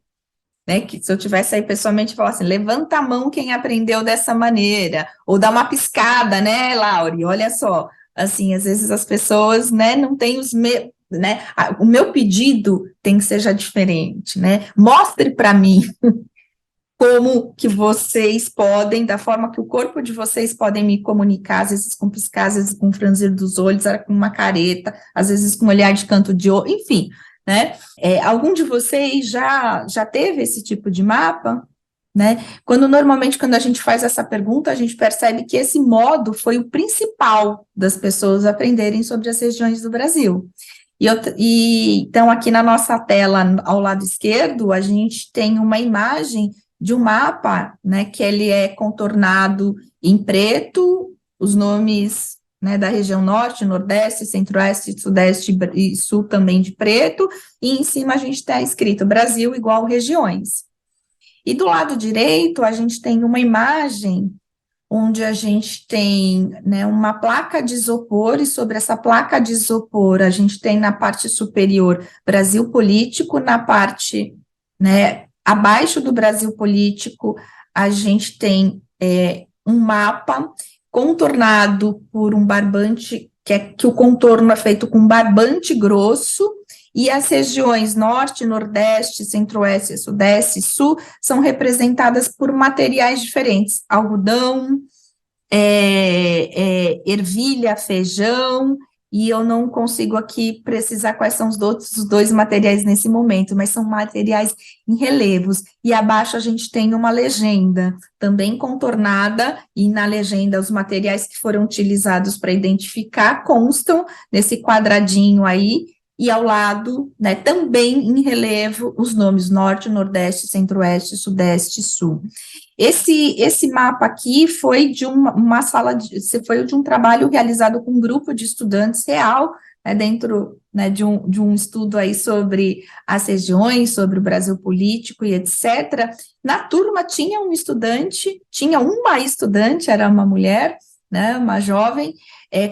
né, que se eu tivesse aí pessoalmente falar assim, levanta a mão quem aprendeu dessa maneira, ou dá uma piscada, né, Laure, olha só, assim, às vezes as pessoas, né, não têm né, o meu pedido tem que ser já diferente, né, mostre para mim como que vocês podem, da forma que o corpo de vocês podem me comunicar, às vezes com piscar, às vezes com franzir dos olhos, com uma careta, às vezes com olhar de canto de olho, enfim, né? Algum de vocês já teve esse tipo de mapa? Né? Normalmente, quando a gente faz essa pergunta, a gente percebe que esse modo foi o principal das pessoas aprenderem sobre as regiões do Brasil. Então, aqui na nossa tela, ao lado esquerdo, a gente tem uma imagem de um mapa, né, que ele é contornado em preto, os nomes, né, da região norte, nordeste, centro-oeste, sudeste e sul também de preto, e em cima a gente está escrito Brasil igual regiões. E do lado direito, a gente tem uma imagem onde a gente tem, né, uma placa de isopor, e sobre essa placa de isopor, a gente tem na parte superior Brasil político, na parte, né, abaixo do Brasil político, a gente tem um mapa contornado por um barbante, que o contorno é feito com barbante grosso, e as regiões norte, nordeste, centro-oeste, sudeste e sul são representadas por materiais diferentes, algodão, ervilha, feijão, e eu não consigo aqui precisar quais são os dois materiais nesse momento, mas são materiais em relevos, e abaixo a gente tem uma legenda, também contornada, e na legenda os materiais que foram utilizados para identificar constam nesse quadradinho aí, e ao lado, né, também em relevo, os nomes Norte, Nordeste, Centro-Oeste, Sudeste e Sul. Esse mapa aqui foi de uma sala, foi de um trabalho realizado com um grupo de estudantes real, né, dentro, né, de um estudo aí sobre as regiões, sobre o Brasil político e etc. Na turma tinha um estudante, tinha uma estudante, era uma mulher, né, uma jovem,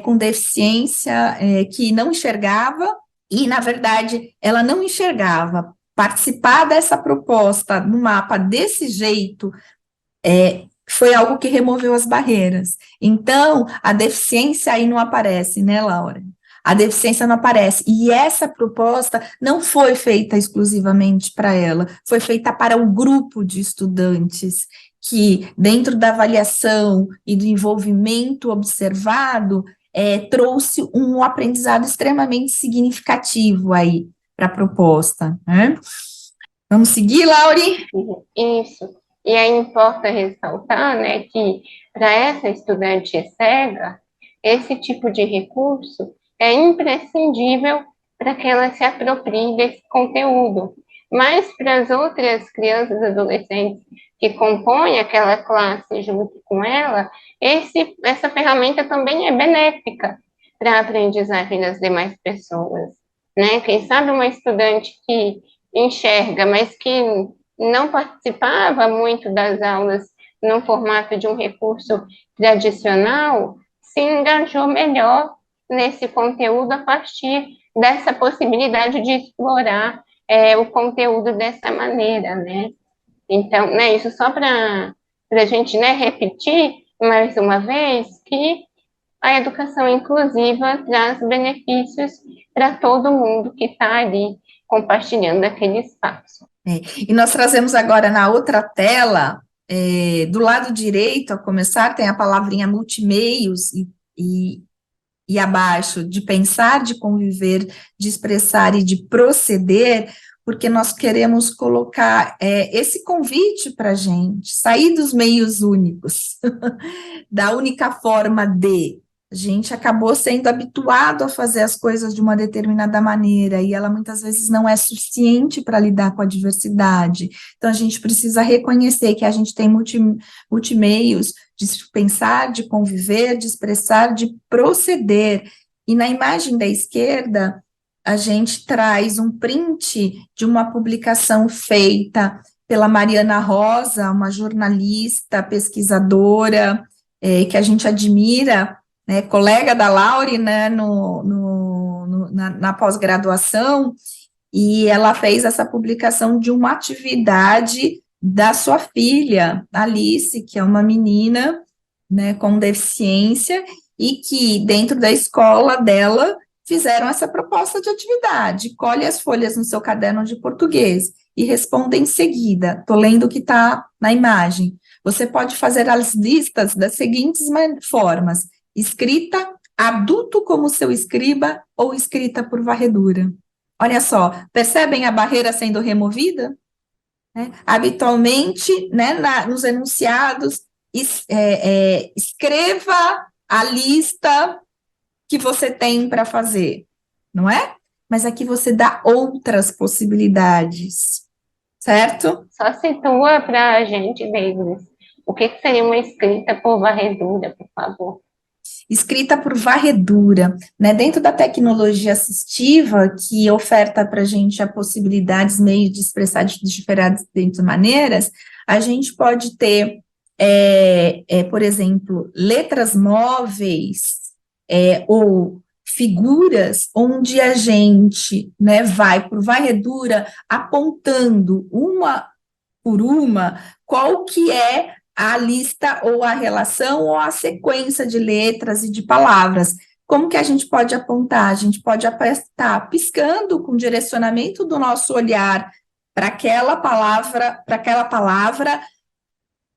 com deficiência, que não enxergava, e, na verdade, ela não enxergava. Participar dessa proposta no mapa desse jeito foi algo que removeu as barreiras. Então, a deficiência aí não aparece, né, Laura? A deficiência não aparece. E essa proposta não foi feita exclusivamente para ela, foi feita para o grupo de estudantes que, dentro da avaliação e do envolvimento observado, trouxe um aprendizado extremamente significativo aí para a proposta, né? Vamos seguir, Lauri? Isso. E aí importa ressaltar, né, que para essa estudante cega, esse tipo de recurso é imprescindível para que ela se aproprie desse conteúdo. Mas para as outras crianças e adolescentes que compõem aquela classe junto com ela, essa ferramenta também é benéfica para a aprendizagem das demais pessoas, né? Quem sabe uma estudante que enxerga, mas que não participava muito das aulas no formato de um recurso tradicional, se engajou melhor nesse conteúdo a partir dessa possibilidade de explorar o conteúdo dessa maneira, né? Então, né, isso só para a gente, né, repetir mais uma vez que a educação inclusiva traz benefícios para todo mundo que está ali compartilhando aquele espaço. E nós trazemos agora na outra tela, do lado direito, a começar, tem a palavrinha multimeios e abaixo, de pensar, de conviver, de expressar e de proceder, porque nós queremos colocar esse convite para a gente, sair dos meios únicos, da única forma de. A gente acabou sendo habituado a fazer as coisas de uma determinada maneira, e ela muitas vezes não é suficiente para lidar com a diversidade. Então, a gente precisa reconhecer que a gente tem multimeios de pensar, de conviver, de expressar, de proceder. E na imagem da esquerda, a gente traz um print de uma publicação feita pela Mariana Rosa, uma jornalista, pesquisadora, que a gente admira, né, colega da Laure, né, na pós-graduação, e ela fez essa publicação de uma atividade da sua filha, Alice, que é uma menina, né, com deficiência, e que dentro da escola dela fizeram essa proposta de atividade. Colhe as folhas no seu caderno de português e responda em seguida. Estou lendo o que está na imagem. Você pode fazer as listas das seguintes formas: escrita, adulto como seu escriba ou escrita por varredura. Olha só, percebem a barreira sendo removida? Habitualmente, né, nos enunciados, escreva a lista que você tem para fazer, não é? Mas aqui você dá outras possibilidades, certo? Só situa para a gente, Davis, o que seria uma escrita por varredura, por favor? Escrita por varredura, né? Dentro da tecnologia assistiva, que oferta para a gente a possibilidades, meios de expressar de diferentes maneiras, a gente pode ter, por exemplo, letras móveis, ou figuras onde a gente, né, vai por varredura apontando uma por uma qual que é a lista ou a relação ou a sequência de letras e de palavras. Como que a gente pode apontar? A gente pode apertar piscando com direcionamento do nosso olhar para aquela palavra,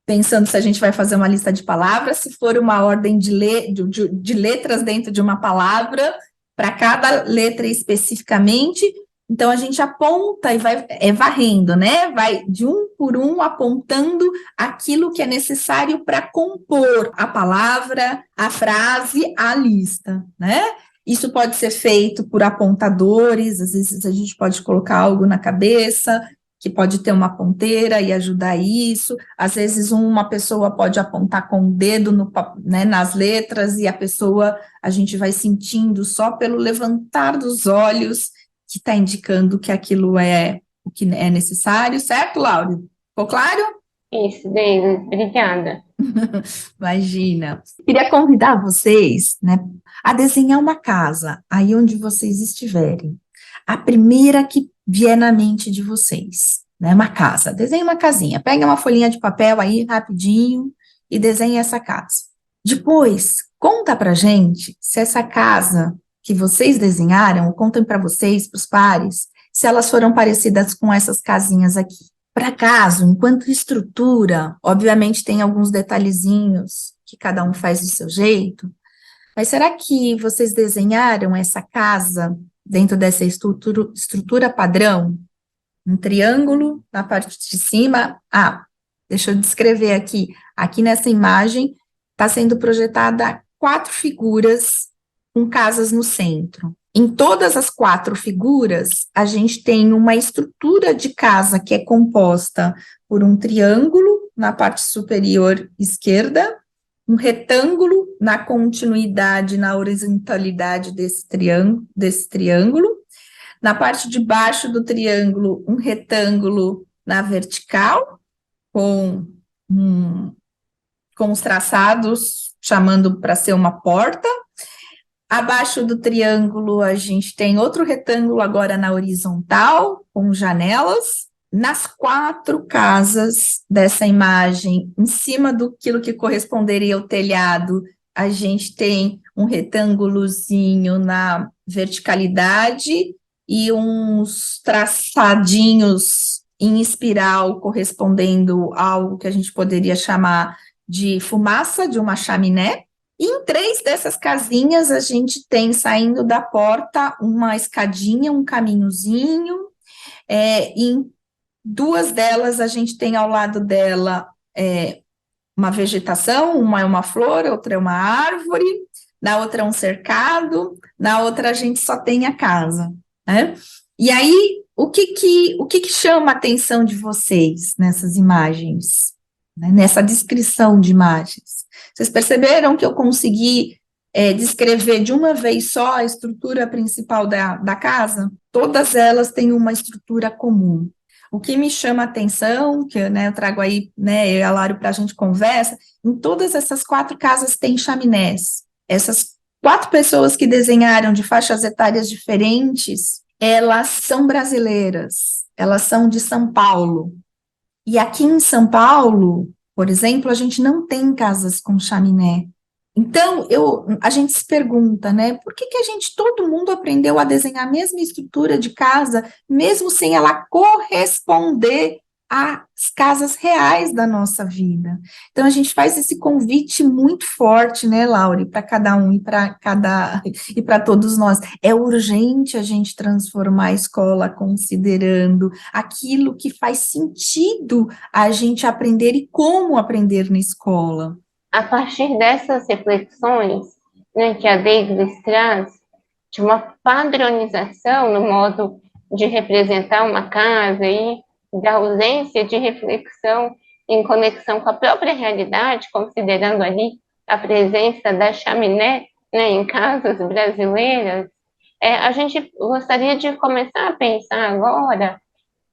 pensando se a gente vai fazer uma lista de palavras, se for uma ordem de letras dentro de uma palavra, para cada letra especificamente. Então, a gente aponta e vai varrendo, né? Vai de um por um apontando aquilo que é necessário para compor a palavra, a frase, a lista, né? Isso pode ser feito por apontadores, às vezes a gente pode colocar algo na cabeça, que pode ter uma ponteira e ajudar isso. Às vezes, uma pessoa pode apontar com o dedo né, nas letras, e a gente vai sentindo só pelo levantar dos olhos que está indicando que aquilo é o que é necessário, certo, Laura? Ficou claro? Isso, Deise, obrigada. Imagina. Queria convidar vocês, né, a desenhar uma casa aí onde vocês estiverem. A primeira que vier na mente de vocês, né, uma casa. Desenhe uma casinha. Pega uma folhinha de papel aí rapidinho e desenhe essa casa. Depois, conta pra gente se essa casa que vocês desenharam, ou contem para vocês, para os pares, se elas foram parecidas com essas casinhas aqui. Para caso, enquanto estrutura, obviamente tem alguns detalhezinhos que cada um faz do seu jeito, mas será que vocês desenharam essa casa dentro dessa estrutura padrão? Um triângulo na parte de cima. Ah, deixa eu descrever aqui. Aqui nessa imagem está sendo projetada 4 figuras com casas no centro. Em todas as 4 figuras, a gente tem uma estrutura de casa que é composta por um triângulo na parte superior esquerda, um retângulo na continuidade, na horizontalidade desse triângulo, na parte de baixo do triângulo, um retângulo na vertical, com os traçados chamando para ser uma porta. Abaixo do triângulo, a gente tem outro retângulo agora na horizontal, com janelas. Nas 4 casas dessa imagem, em cima daquilo que corresponderia ao telhado, a gente tem um retângulozinho na verticalidade e uns traçadinhos em espiral correspondendo a algo que a gente poderia chamar de fumaça de uma chaminé. E em 3 dessas casinhas, a gente tem, saindo da porta, uma escadinha, um caminhozinho. Em 2 delas, a gente tem ao lado dela uma vegetação, uma é uma flor, outra é uma árvore, na outra é um cercado, na outra a gente só tem a casa, né? E aí, o que chama a atenção de vocês nessas imagens, né? Nessa descrição de imagens? Vocês perceberam que eu consegui descrever de uma vez só a estrutura principal da casa? Todas elas têm uma estrutura comum. O que me chama a atenção, que né, eu trago aí, né, eu e a Lário para a gente conversa, em todas essas 4 casas tem chaminés. Essas 4 pessoas que desenharam de faixas etárias diferentes, elas são brasileiras, elas são de São Paulo. E aqui em São Paulo, por exemplo, a gente não tem casas com chaminé. Então, a gente se pergunta, né, por que todo mundo aprendeu a desenhar a mesma estrutura de casa, mesmo sem ela corresponder às casas reais da nossa vida? Então, a gente faz esse convite muito forte, né, Laure, para cada um e para todos nós. É urgente a gente transformar a escola considerando aquilo que faz sentido a gente aprender e como aprender na escola. A partir dessas reflexões, né, que a Davis traz, de uma padronização no modo de representar uma casa e da ausência de reflexão em conexão com a própria realidade, considerando ali a presença da chaminé, né, em casas brasileiras, a gente gostaria de começar a pensar agora,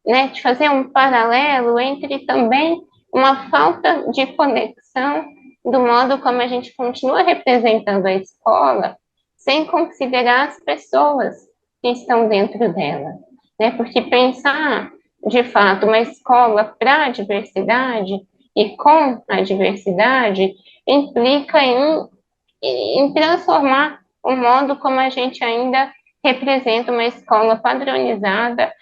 né, de fazer um paralelo entre também uma falta de conexão do modo como a gente continua representando a escola, sem considerar as pessoas que estão dentro dela, né? Porque pensar, de fato, uma escola para a diversidade e com a diversidade implica em transformar o modo como a gente ainda representa uma escola padronizada,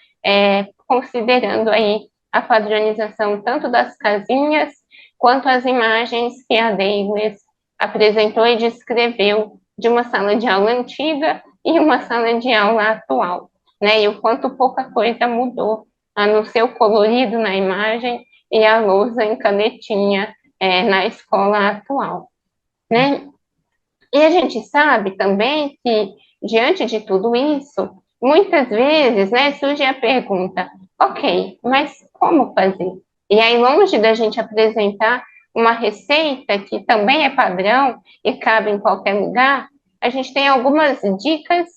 considerando aí a padronização tanto das casinhas quanto as imagens que a Davis apresentou e descreveu de uma sala de aula antiga e uma sala de aula atual, né? E o quanto pouca coisa mudou, a não ser o colorido na imagem e a lousa em canetinha na escola atual, né? E a gente sabe também que, diante de tudo isso, muitas vezes, né, surge a pergunta, ok, mas como fazer? E aí, longe da gente apresentar uma receita que também é padrão e cabe em qualquer lugar, a gente tem algumas dicas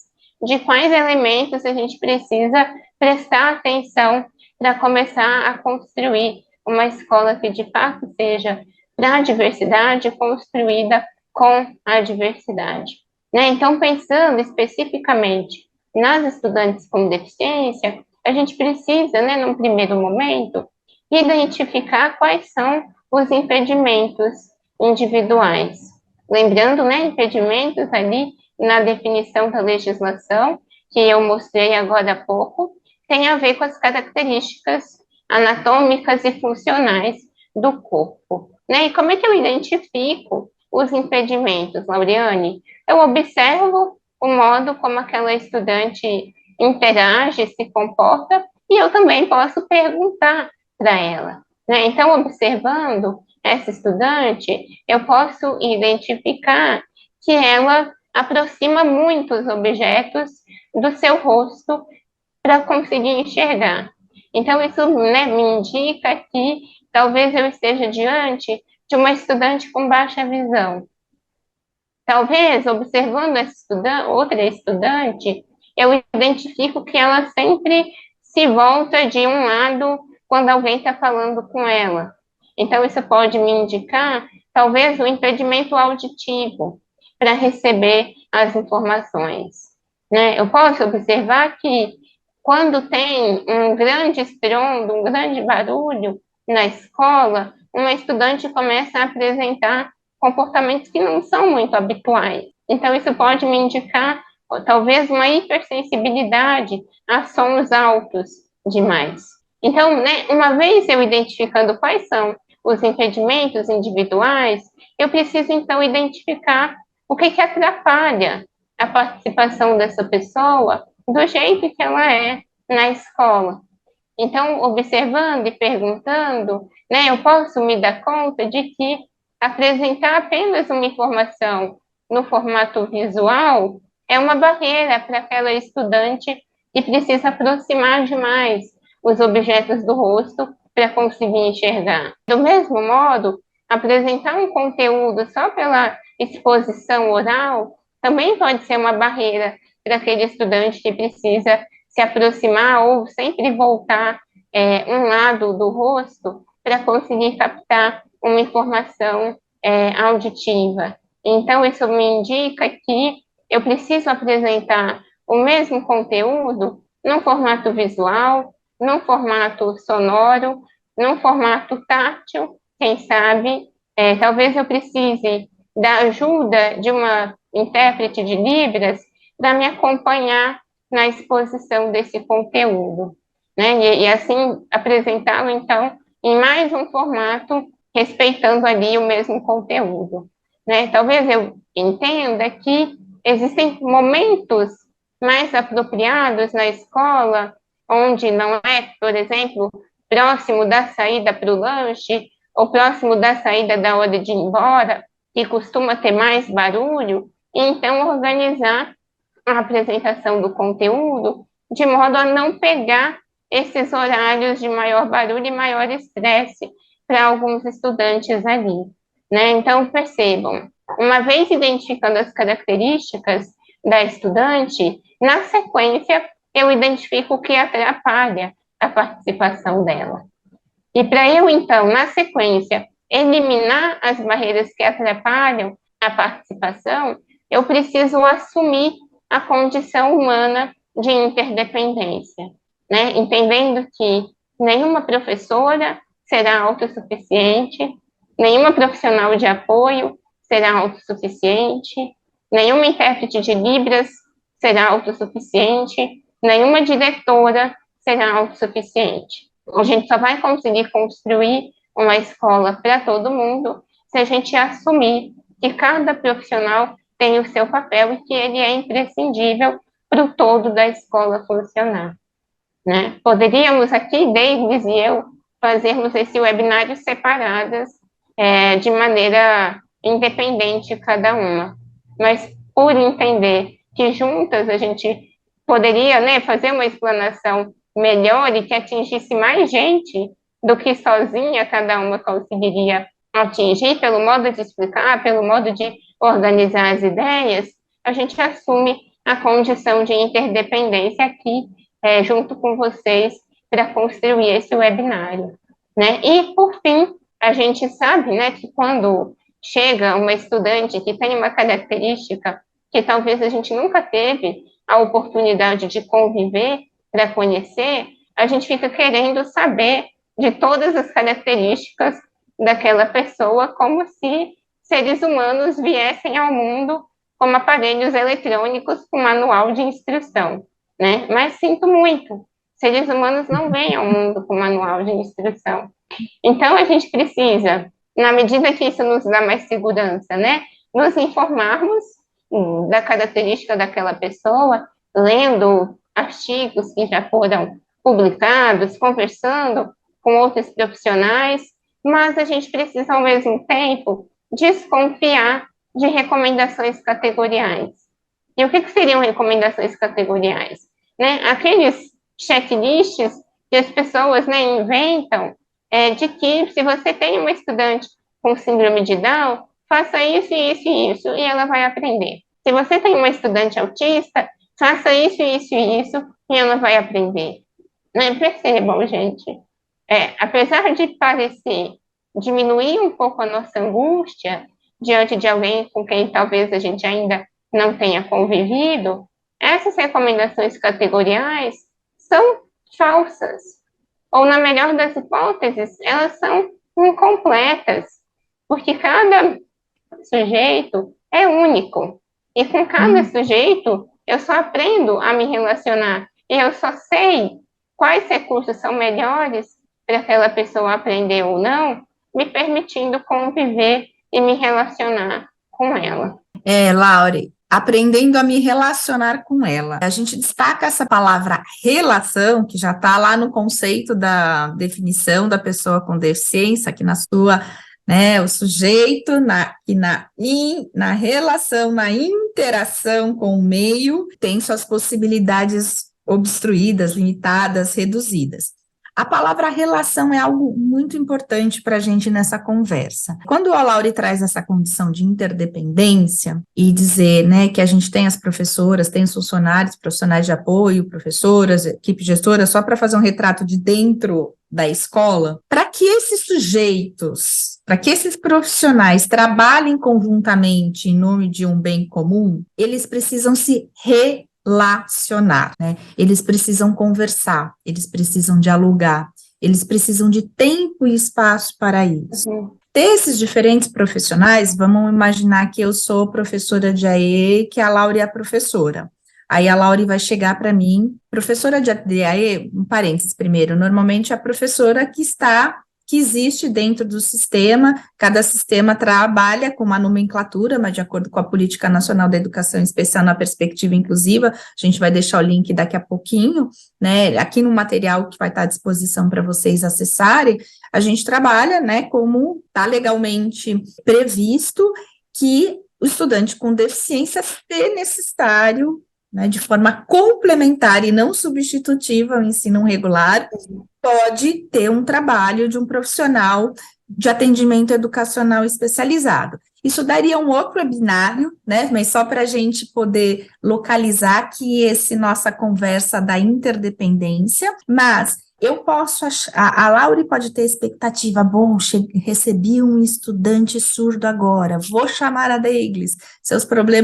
de quais elementos a gente precisa prestar atenção para começar a construir uma escola que de fato seja para a diversidade, construída com a diversidade, né? Então, pensando especificamente nas estudantes com deficiência, a gente precisa, né, num primeiro momento, identificar quais são os impedimentos individuais. Lembrando, né, impedimentos ali na definição da legislação, que eu mostrei agora há pouco, tem a ver com as características anatômicas e funcionais do corpo, né? E como é que eu identifico os impedimentos, Lauriane? Eu observo o modo como aquela estudante interage, se comporta, e eu também posso perguntar para ela, né? Então, observando essa estudante, eu posso identificar que ela aproxima muitos objetos do seu rosto para conseguir enxergar. Então, isso, né, me indica que talvez eu esteja diante de uma estudante com baixa visão. Talvez, observando essa outra estudante, eu identifico que ela sempre se volta de um lado quando alguém está falando com ela. Então, isso pode me indicar, talvez, um impedimento auditivo para receber as informações, né? Eu posso observar que quando tem um grande estrondo, um grande barulho na escola, uma estudante começa a apresentar comportamentos que não são muito habituais. Então, isso pode me indicar, talvez, uma hipersensibilidade a sons altos demais. Então, né, uma vez eu identificando quais são os impedimentos individuais, eu preciso, então, identificar o que atrapalha a participação dessa pessoa do jeito que ela é na escola. Então, observando e perguntando, né, eu posso me dar conta de que apresentar apenas uma informação no formato visual é uma barreira para aquela estudante que precisa aproximar demais os objetos do rosto para conseguir enxergar. Do mesmo modo, apresentar um conteúdo só pela exposição oral também pode ser uma barreira para aquele estudante que precisa se aproximar ou sempre voltar um lado do rosto para conseguir captar uma informação auditiva. Então, isso me indica que eu preciso apresentar o mesmo conteúdo num formato visual, num formato sonoro, num formato tátil, quem sabe. Talvez eu precise da ajuda de uma intérprete de Libras para me acompanhar na exposição desse conteúdo, né? E assim apresentá-lo, então, em mais um formato, respeitando ali o mesmo conteúdo, né? Talvez eu entenda que existem momentos mais apropriados na escola, onde não é, por exemplo, próximo da saída para o lanche, ou próximo da saída da hora de ir embora, que costuma ter mais barulho, e então organizar a apresentação do conteúdo de modo a não pegar esses horários de maior barulho e maior estresse para alguns estudantes ali, né? Então, percebam, uma vez identificando as características da estudante, na sequência, eu identifico o que atrapalha a participação dela. E para eu, então, na sequência, eliminar as barreiras que atrapalham a participação, eu preciso assumir a condição humana de interdependência, né? Entendendo que nenhuma professora será autossuficiente, nenhuma profissional de apoio será autossuficiente, nenhuma intérprete de Libras será autossuficiente, nenhuma diretora será autossuficiente. A gente só vai conseguir construir uma escola para todo mundo se a gente assumir que cada profissional tem o seu papel e que ele é imprescindível para o todo da escola funcionar, né? Poderíamos aqui, Davis e eu, fazermos esse webinário separadas, de maneira independente cada uma, mas por entender que juntas a gente poderia, né, fazer uma explanação melhor e que atingisse mais gente do que sozinha cada uma conseguiria atingir, pelo modo de explicar, pelo modo de organizar as ideias, a gente assume a condição de interdependência aqui, junto com vocês, para construir esse webinário, né? E, por fim, a gente sabe, né, que quando chega uma estudante que tem uma característica que talvez a gente nunca teve a oportunidade de conviver, para conhecer, a gente fica querendo saber de todas as características daquela pessoa, como se seres humanos viessem ao mundo como aparelhos eletrônicos com manual de instrução, né? Mas sinto muito, seres humanos não vêm ao mundo com manual de instrução. Então, a gente precisa, na medida que isso nos dá mais segurança, né, nos informarmos da característica daquela pessoa, lendo artigos que já foram publicados, conversando com outros profissionais, mas a gente precisa, ao mesmo tempo, desconfiar de recomendações categoriais. E o que seriam recomendações categoriais? Né? Aqueles checklists que as pessoas, né, inventam, de que se você tem uma estudante com síndrome de Down, faça isso, isso e isso, e ela vai aprender. Se você tem uma estudante autista, faça isso, isso e isso, e ela vai aprender. Né? Percebam, gente, apesar de parecer diminuir um pouco a nossa angústia diante de alguém com quem talvez a gente ainda não tenha convivido, essas recomendações categoriais são falsas, ou, na melhor das hipóteses, elas são incompletas, porque cada sujeito é único, e com cada sujeito eu só aprendo a me relacionar, e eu só sei quais recursos são melhores para aquela pessoa aprender ou não, me permitindo conviver e me relacionar com ela. Laure, aprendendo a me relacionar com ela. A gente destaca essa palavra relação, que já está lá no conceito da definição da pessoa com deficiência, que na sua, né, o sujeito na relação, na interação com o meio, tem suas possibilidades obstruídas, limitadas, reduzidas. A palavra relação é algo muito importante para a gente nessa conversa. Quando a Laure traz essa condição de interdependência e dizer, né, que a gente tem as professoras, tem os funcionários, profissionais de apoio, professoras, equipe gestora, só para fazer um retrato de dentro da escola, para que esses sujeitos, para que esses profissionais trabalhem conjuntamente em nome de um bem comum, eles precisam se relacionar, né? Eles precisam conversar, eles precisam dialogar, eles precisam de tempo e espaço para isso. Desses diferentes profissionais, vamos imaginar que eu sou professora de AE, que a Laure é a professora. Aí a Laure vai chegar para mim, professora de AE, um parênteses primeiro, normalmente é a professora que existe dentro do sistema, cada sistema trabalha com uma nomenclatura, mas de acordo com a Política Nacional da Educação Especial na Perspectiva Inclusiva, a gente vai deixar o link daqui a pouquinho, né, aqui no material que vai estar à disposição para vocês acessarem, a gente trabalha, né, como está legalmente previsto que o estudante com deficiência é necessário, né, de forma complementar e não substitutiva ao ensino regular, pode ter um trabalho de um profissional de atendimento educacional especializado. Isso daria um outro webinário, né, mas só para a gente poder localizar aqui nossa conversa da interdependência, mas eu posso achar, a Laure pode ter expectativa, bom, recebi um estudante surdo agora, vou chamar a Deiglis,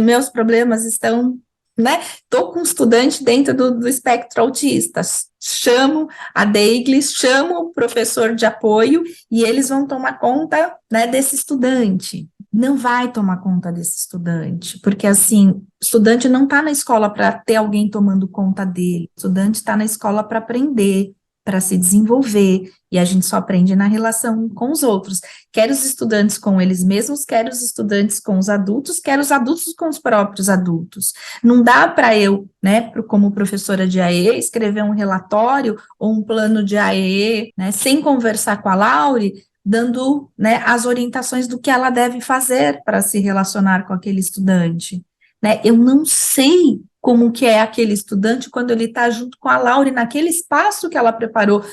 meus problemas estão, né, estou com um estudante dentro do espectro autista, chamo a Deiglis, chamo o professor de apoio e eles vão tomar conta, né, desse estudante. Não vai tomar conta desse estudante, porque assim, o estudante não está na escola para ter alguém tomando conta dele, o estudante está na escola para aprender, para se desenvolver, e a gente só aprende na relação com os outros, quer os estudantes com eles mesmos, quer os estudantes com os adultos, quer os adultos com os próprios adultos. Não dá para eu, né, como professora de AE, escrever um relatório ou um plano de AE, né, sem conversar com a Laure, dando, né, as orientações do que ela deve fazer para se relacionar com aquele estudante, né? Eu não sei como que é aquele estudante quando ele está junto com a Laure naquele espaço que ela preparou,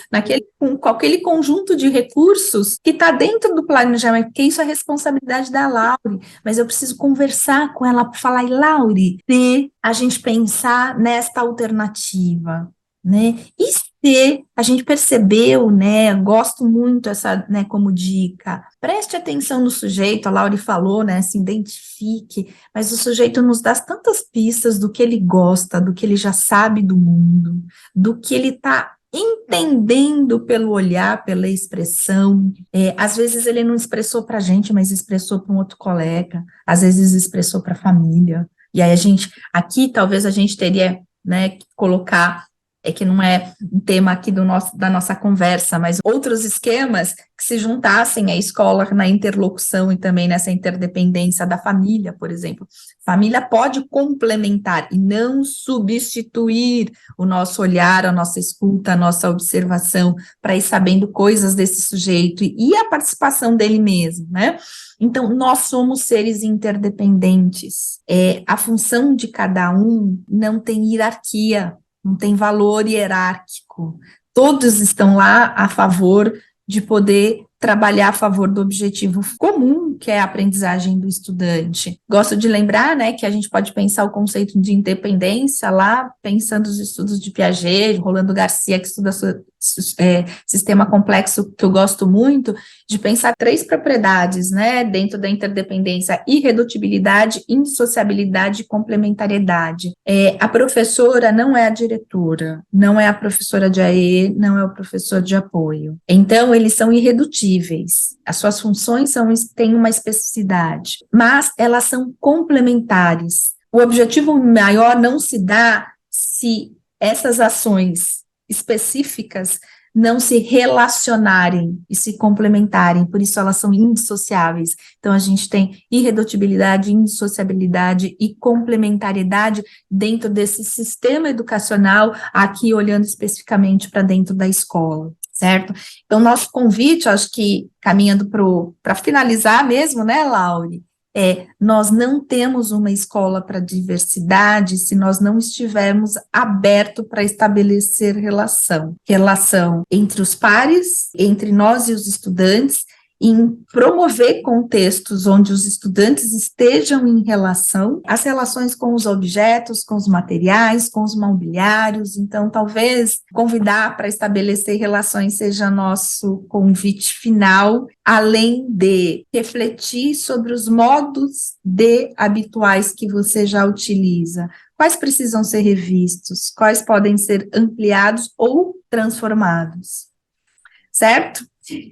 com aquele conjunto de recursos que está dentro do planejamento, porque isso é responsabilidade da Laure, mas eu preciso conversar com ela para falar, Laure, se a gente pensar nesta alternativa, né? E se a gente percebeu, né? Gosto muito essa, né, como dica. Preste atenção no sujeito, a Laure falou, né? Se identifique, mas o sujeito nos dá tantas pistas do que ele gosta, do que ele já sabe do mundo, do que ele está entendendo pelo olhar, pela expressão. Às vezes ele não expressou para a gente, mas expressou para um outro colega, às vezes expressou para a família. E aí aqui talvez a gente teria, né, que colocar, que não é um tema aqui da nossa conversa, mas outros esquemas que se juntassem à escola na interlocução e também nessa interdependência da família, por exemplo. Família pode complementar e não substituir o nosso olhar, a nossa escuta, a nossa observação, para ir sabendo coisas desse sujeito e a participação dele mesmo, né? Então, nós somos seres interdependentes. A função de cada um não tem hierarquia, não tem valor hierárquico. Todos estão lá a favor de poder trabalhar a favor do objetivo comum, que é a aprendizagem do estudante. Gosto de lembrar, né, que a gente pode pensar o conceito de independência lá, pensando os estudos de Piaget, Rolando Garcia, que estuda sistema complexo, que eu gosto muito, de pensar 3 propriedades, né, dentro da interdependência: irredutibilidade, indissociabilidade e complementariedade. A professora não é a diretora, não é a professora de AE, não é o professor de apoio. Então, eles são irredutíveis. As suas funções têm uma especificidade, mas elas são complementares. O objetivo maior não se dá se essas ações específicas não se relacionarem e se complementarem, por isso elas são indissociáveis. Então, a gente tem irredutibilidade, indissociabilidade e complementariedade dentro desse sistema educacional, aqui olhando especificamente para dentro da escola, certo? Então, nosso convite, acho que caminhando para finalizar mesmo, né, Laure? Nós não temos uma escola para diversidade se nós não estivermos abertos para estabelecer relação entre os pares, entre nós e os estudantes, em promover contextos onde os estudantes estejam em relação, as relações com os objetos, com os materiais, com os mobiliários. Então, talvez convidar para estabelecer relações seja nosso convite final, além de refletir sobre os modos habituais que você já utiliza. Quais precisam ser revistos? Quais podem ser ampliados ou transformados? Certo?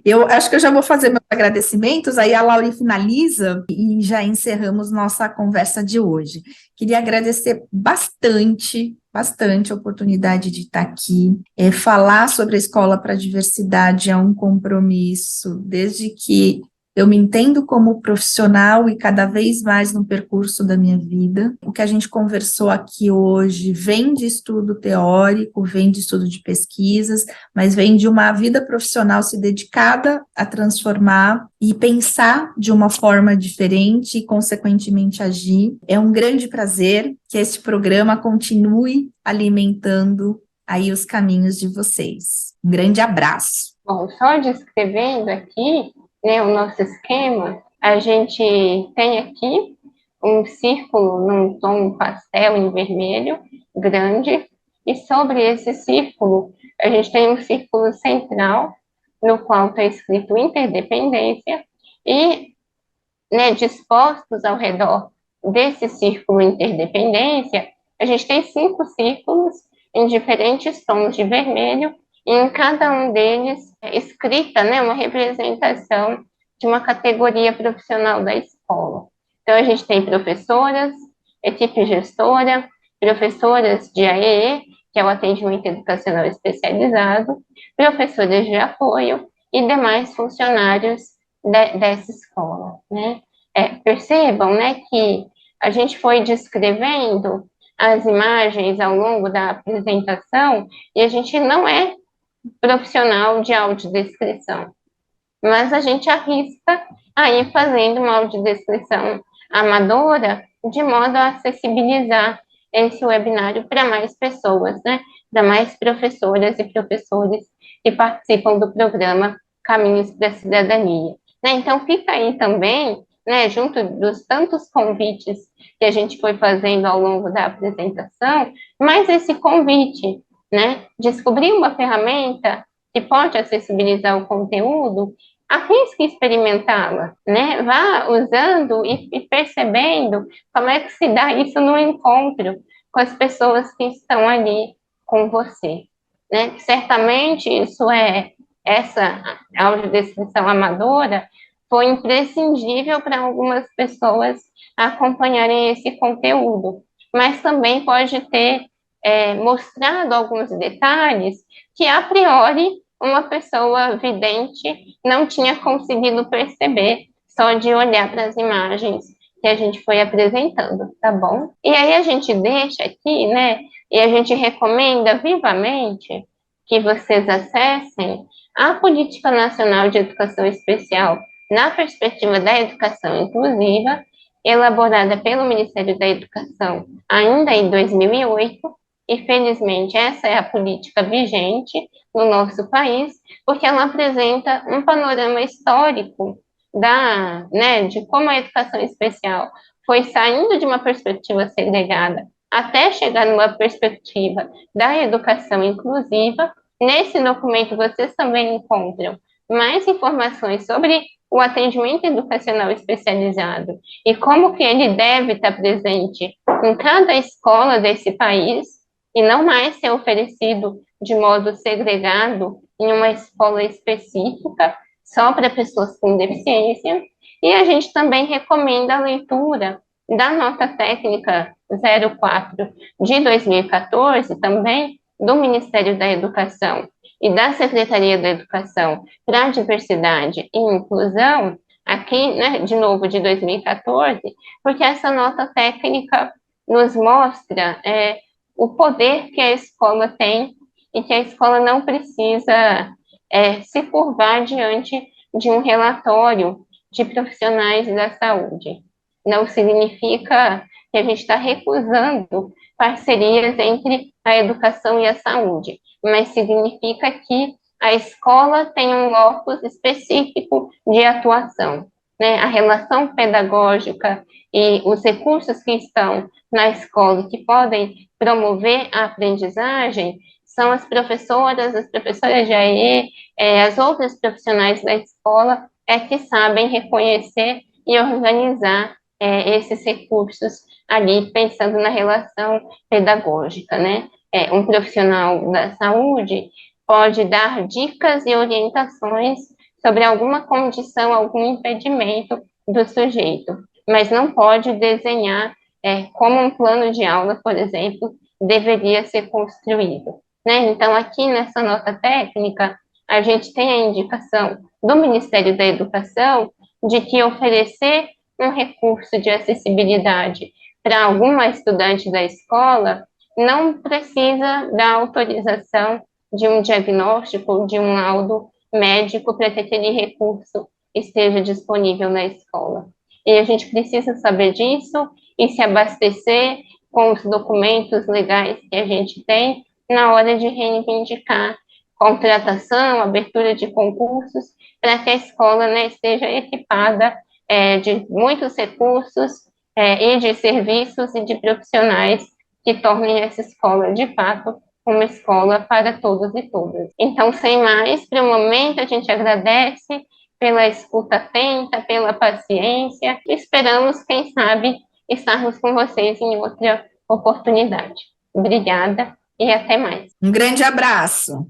Eu acho que eu já vou fazer meus agradecimentos, aí a Laura finaliza e já encerramos nossa conversa de hoje. Queria agradecer bastante a oportunidade de estar aqui. Falar sobre a Escola para a Diversidade é um compromisso, desde que eu me entendo como profissional e cada vez mais no percurso da minha vida. O que a gente conversou aqui hoje vem de estudo teórico, vem de estudo de pesquisas, mas vem de uma vida profissional se dedicada a transformar e pensar de uma forma diferente e, consequentemente, agir. É um grande prazer que este programa continue alimentando aí os caminhos de vocês. Um grande abraço. Bom, só descrevendo aqui, né, o nosso esquema, a gente tem aqui um círculo num tom pastel em vermelho, grande, e sobre esse círculo, a gente tem um círculo central, no qual está escrito interdependência, e, né, dispostos ao redor desse círculo interdependência, a gente tem 5 círculos em diferentes tons de vermelho, e em cada um deles é escrita, né, uma representação de uma categoria profissional da escola. Então, a gente tem professoras, equipe gestora, professoras de AEE que é o atendimento educacional especializado, professores de apoio e demais funcionários dessa escola, né? Percebam, né, que a gente foi descrevendo as imagens ao longo da apresentação e a gente não é profissional de audiodescrição, mas a gente arrisca aí fazendo uma audiodescrição amadora de modo a acessibilizar esse webinário para mais pessoas, né? Para mais professoras e professores que participam do programa Caminhos para a Cidadania. Né? Então, fica aí também, né, junto dos tantos convites que a gente foi fazendo ao longo da apresentação, mais esse convite, né? Descobrir uma ferramenta que pode acessibilizar o conteúdo, arrisque experimentá-la, né? Vá usando e percebendo como é que se dá isso no encontro com as pessoas que estão ali com você, né? Certamente essa audiodescrição amadora foi imprescindível para algumas pessoas acompanharem esse conteúdo, mas também pode ter mostrado alguns detalhes que a priori uma pessoa vidente não tinha conseguido perceber só de olhar para as imagens que a gente foi apresentando, tá bom? E aí a gente deixa aqui, né? E a gente recomenda vivamente que vocês acessem a Política Nacional de Educação Especial na perspectiva da educação inclusiva, elaborada pelo Ministério da Educação ainda em 2008, e felizmente essa é a política vigente no nosso país, porque ela apresenta um panorama histórico de como a educação especial foi saindo de uma perspectiva segregada até chegar numa perspectiva da educação inclusiva. Nesse documento vocês também encontram mais informações sobre o atendimento educacional especializado e como que ele deve estar presente em cada escola desse país e não mais ser oferecido de modo segregado em uma escola específica só para pessoas com deficiência. E a gente também recomenda a leitura da nota técnica 04 de 2014, também do Ministério da Educação e da Secretaria da Educação para a Diversidade e Inclusão, aqui, né, de novo, de 2014, porque essa nota técnica nos mostra o poder que a escola tem e que a escola não precisa se curvar diante de um relatório de profissionais da saúde. Não significa que a gente está recusando parcerias entre a educação e a saúde, mas significa que a escola tem um locus específico de atuação, né? A relação pedagógica e os recursos que estão na escola que podem promover a aprendizagem são as professoras de AE, as outras profissionais da escola que sabem reconhecer e organizar esses recursos ali, pensando na relação pedagógica, né? Um profissional da saúde pode dar dicas e orientações sobre alguma condição, algum impedimento do sujeito, mas não pode desenhar como um plano de aula, por exemplo, deveria ser construído, né? Então, aqui nessa nota técnica, a gente tem a indicação do Ministério da Educação de que oferecer um recurso de acessibilidade para alguma estudante da escola não precisa da autorização de um diagnóstico ou de um laudo médico para que aquele recurso esteja disponível na escola. E a gente precisa saber disso e se abastecer com os documentos legais que a gente tem na hora de reivindicar contratação, abertura de concursos, para que a escola, né, esteja equipada de muitos recursos e de serviços e de profissionais que tornem essa escola, de fato, uma escola para todos e todas. Então, sem mais, para o momento, a gente agradece pela escuta atenta, pela paciência. Esperamos, quem sabe, estarmos com vocês em outra oportunidade. Obrigada e até mais. Um grande abraço.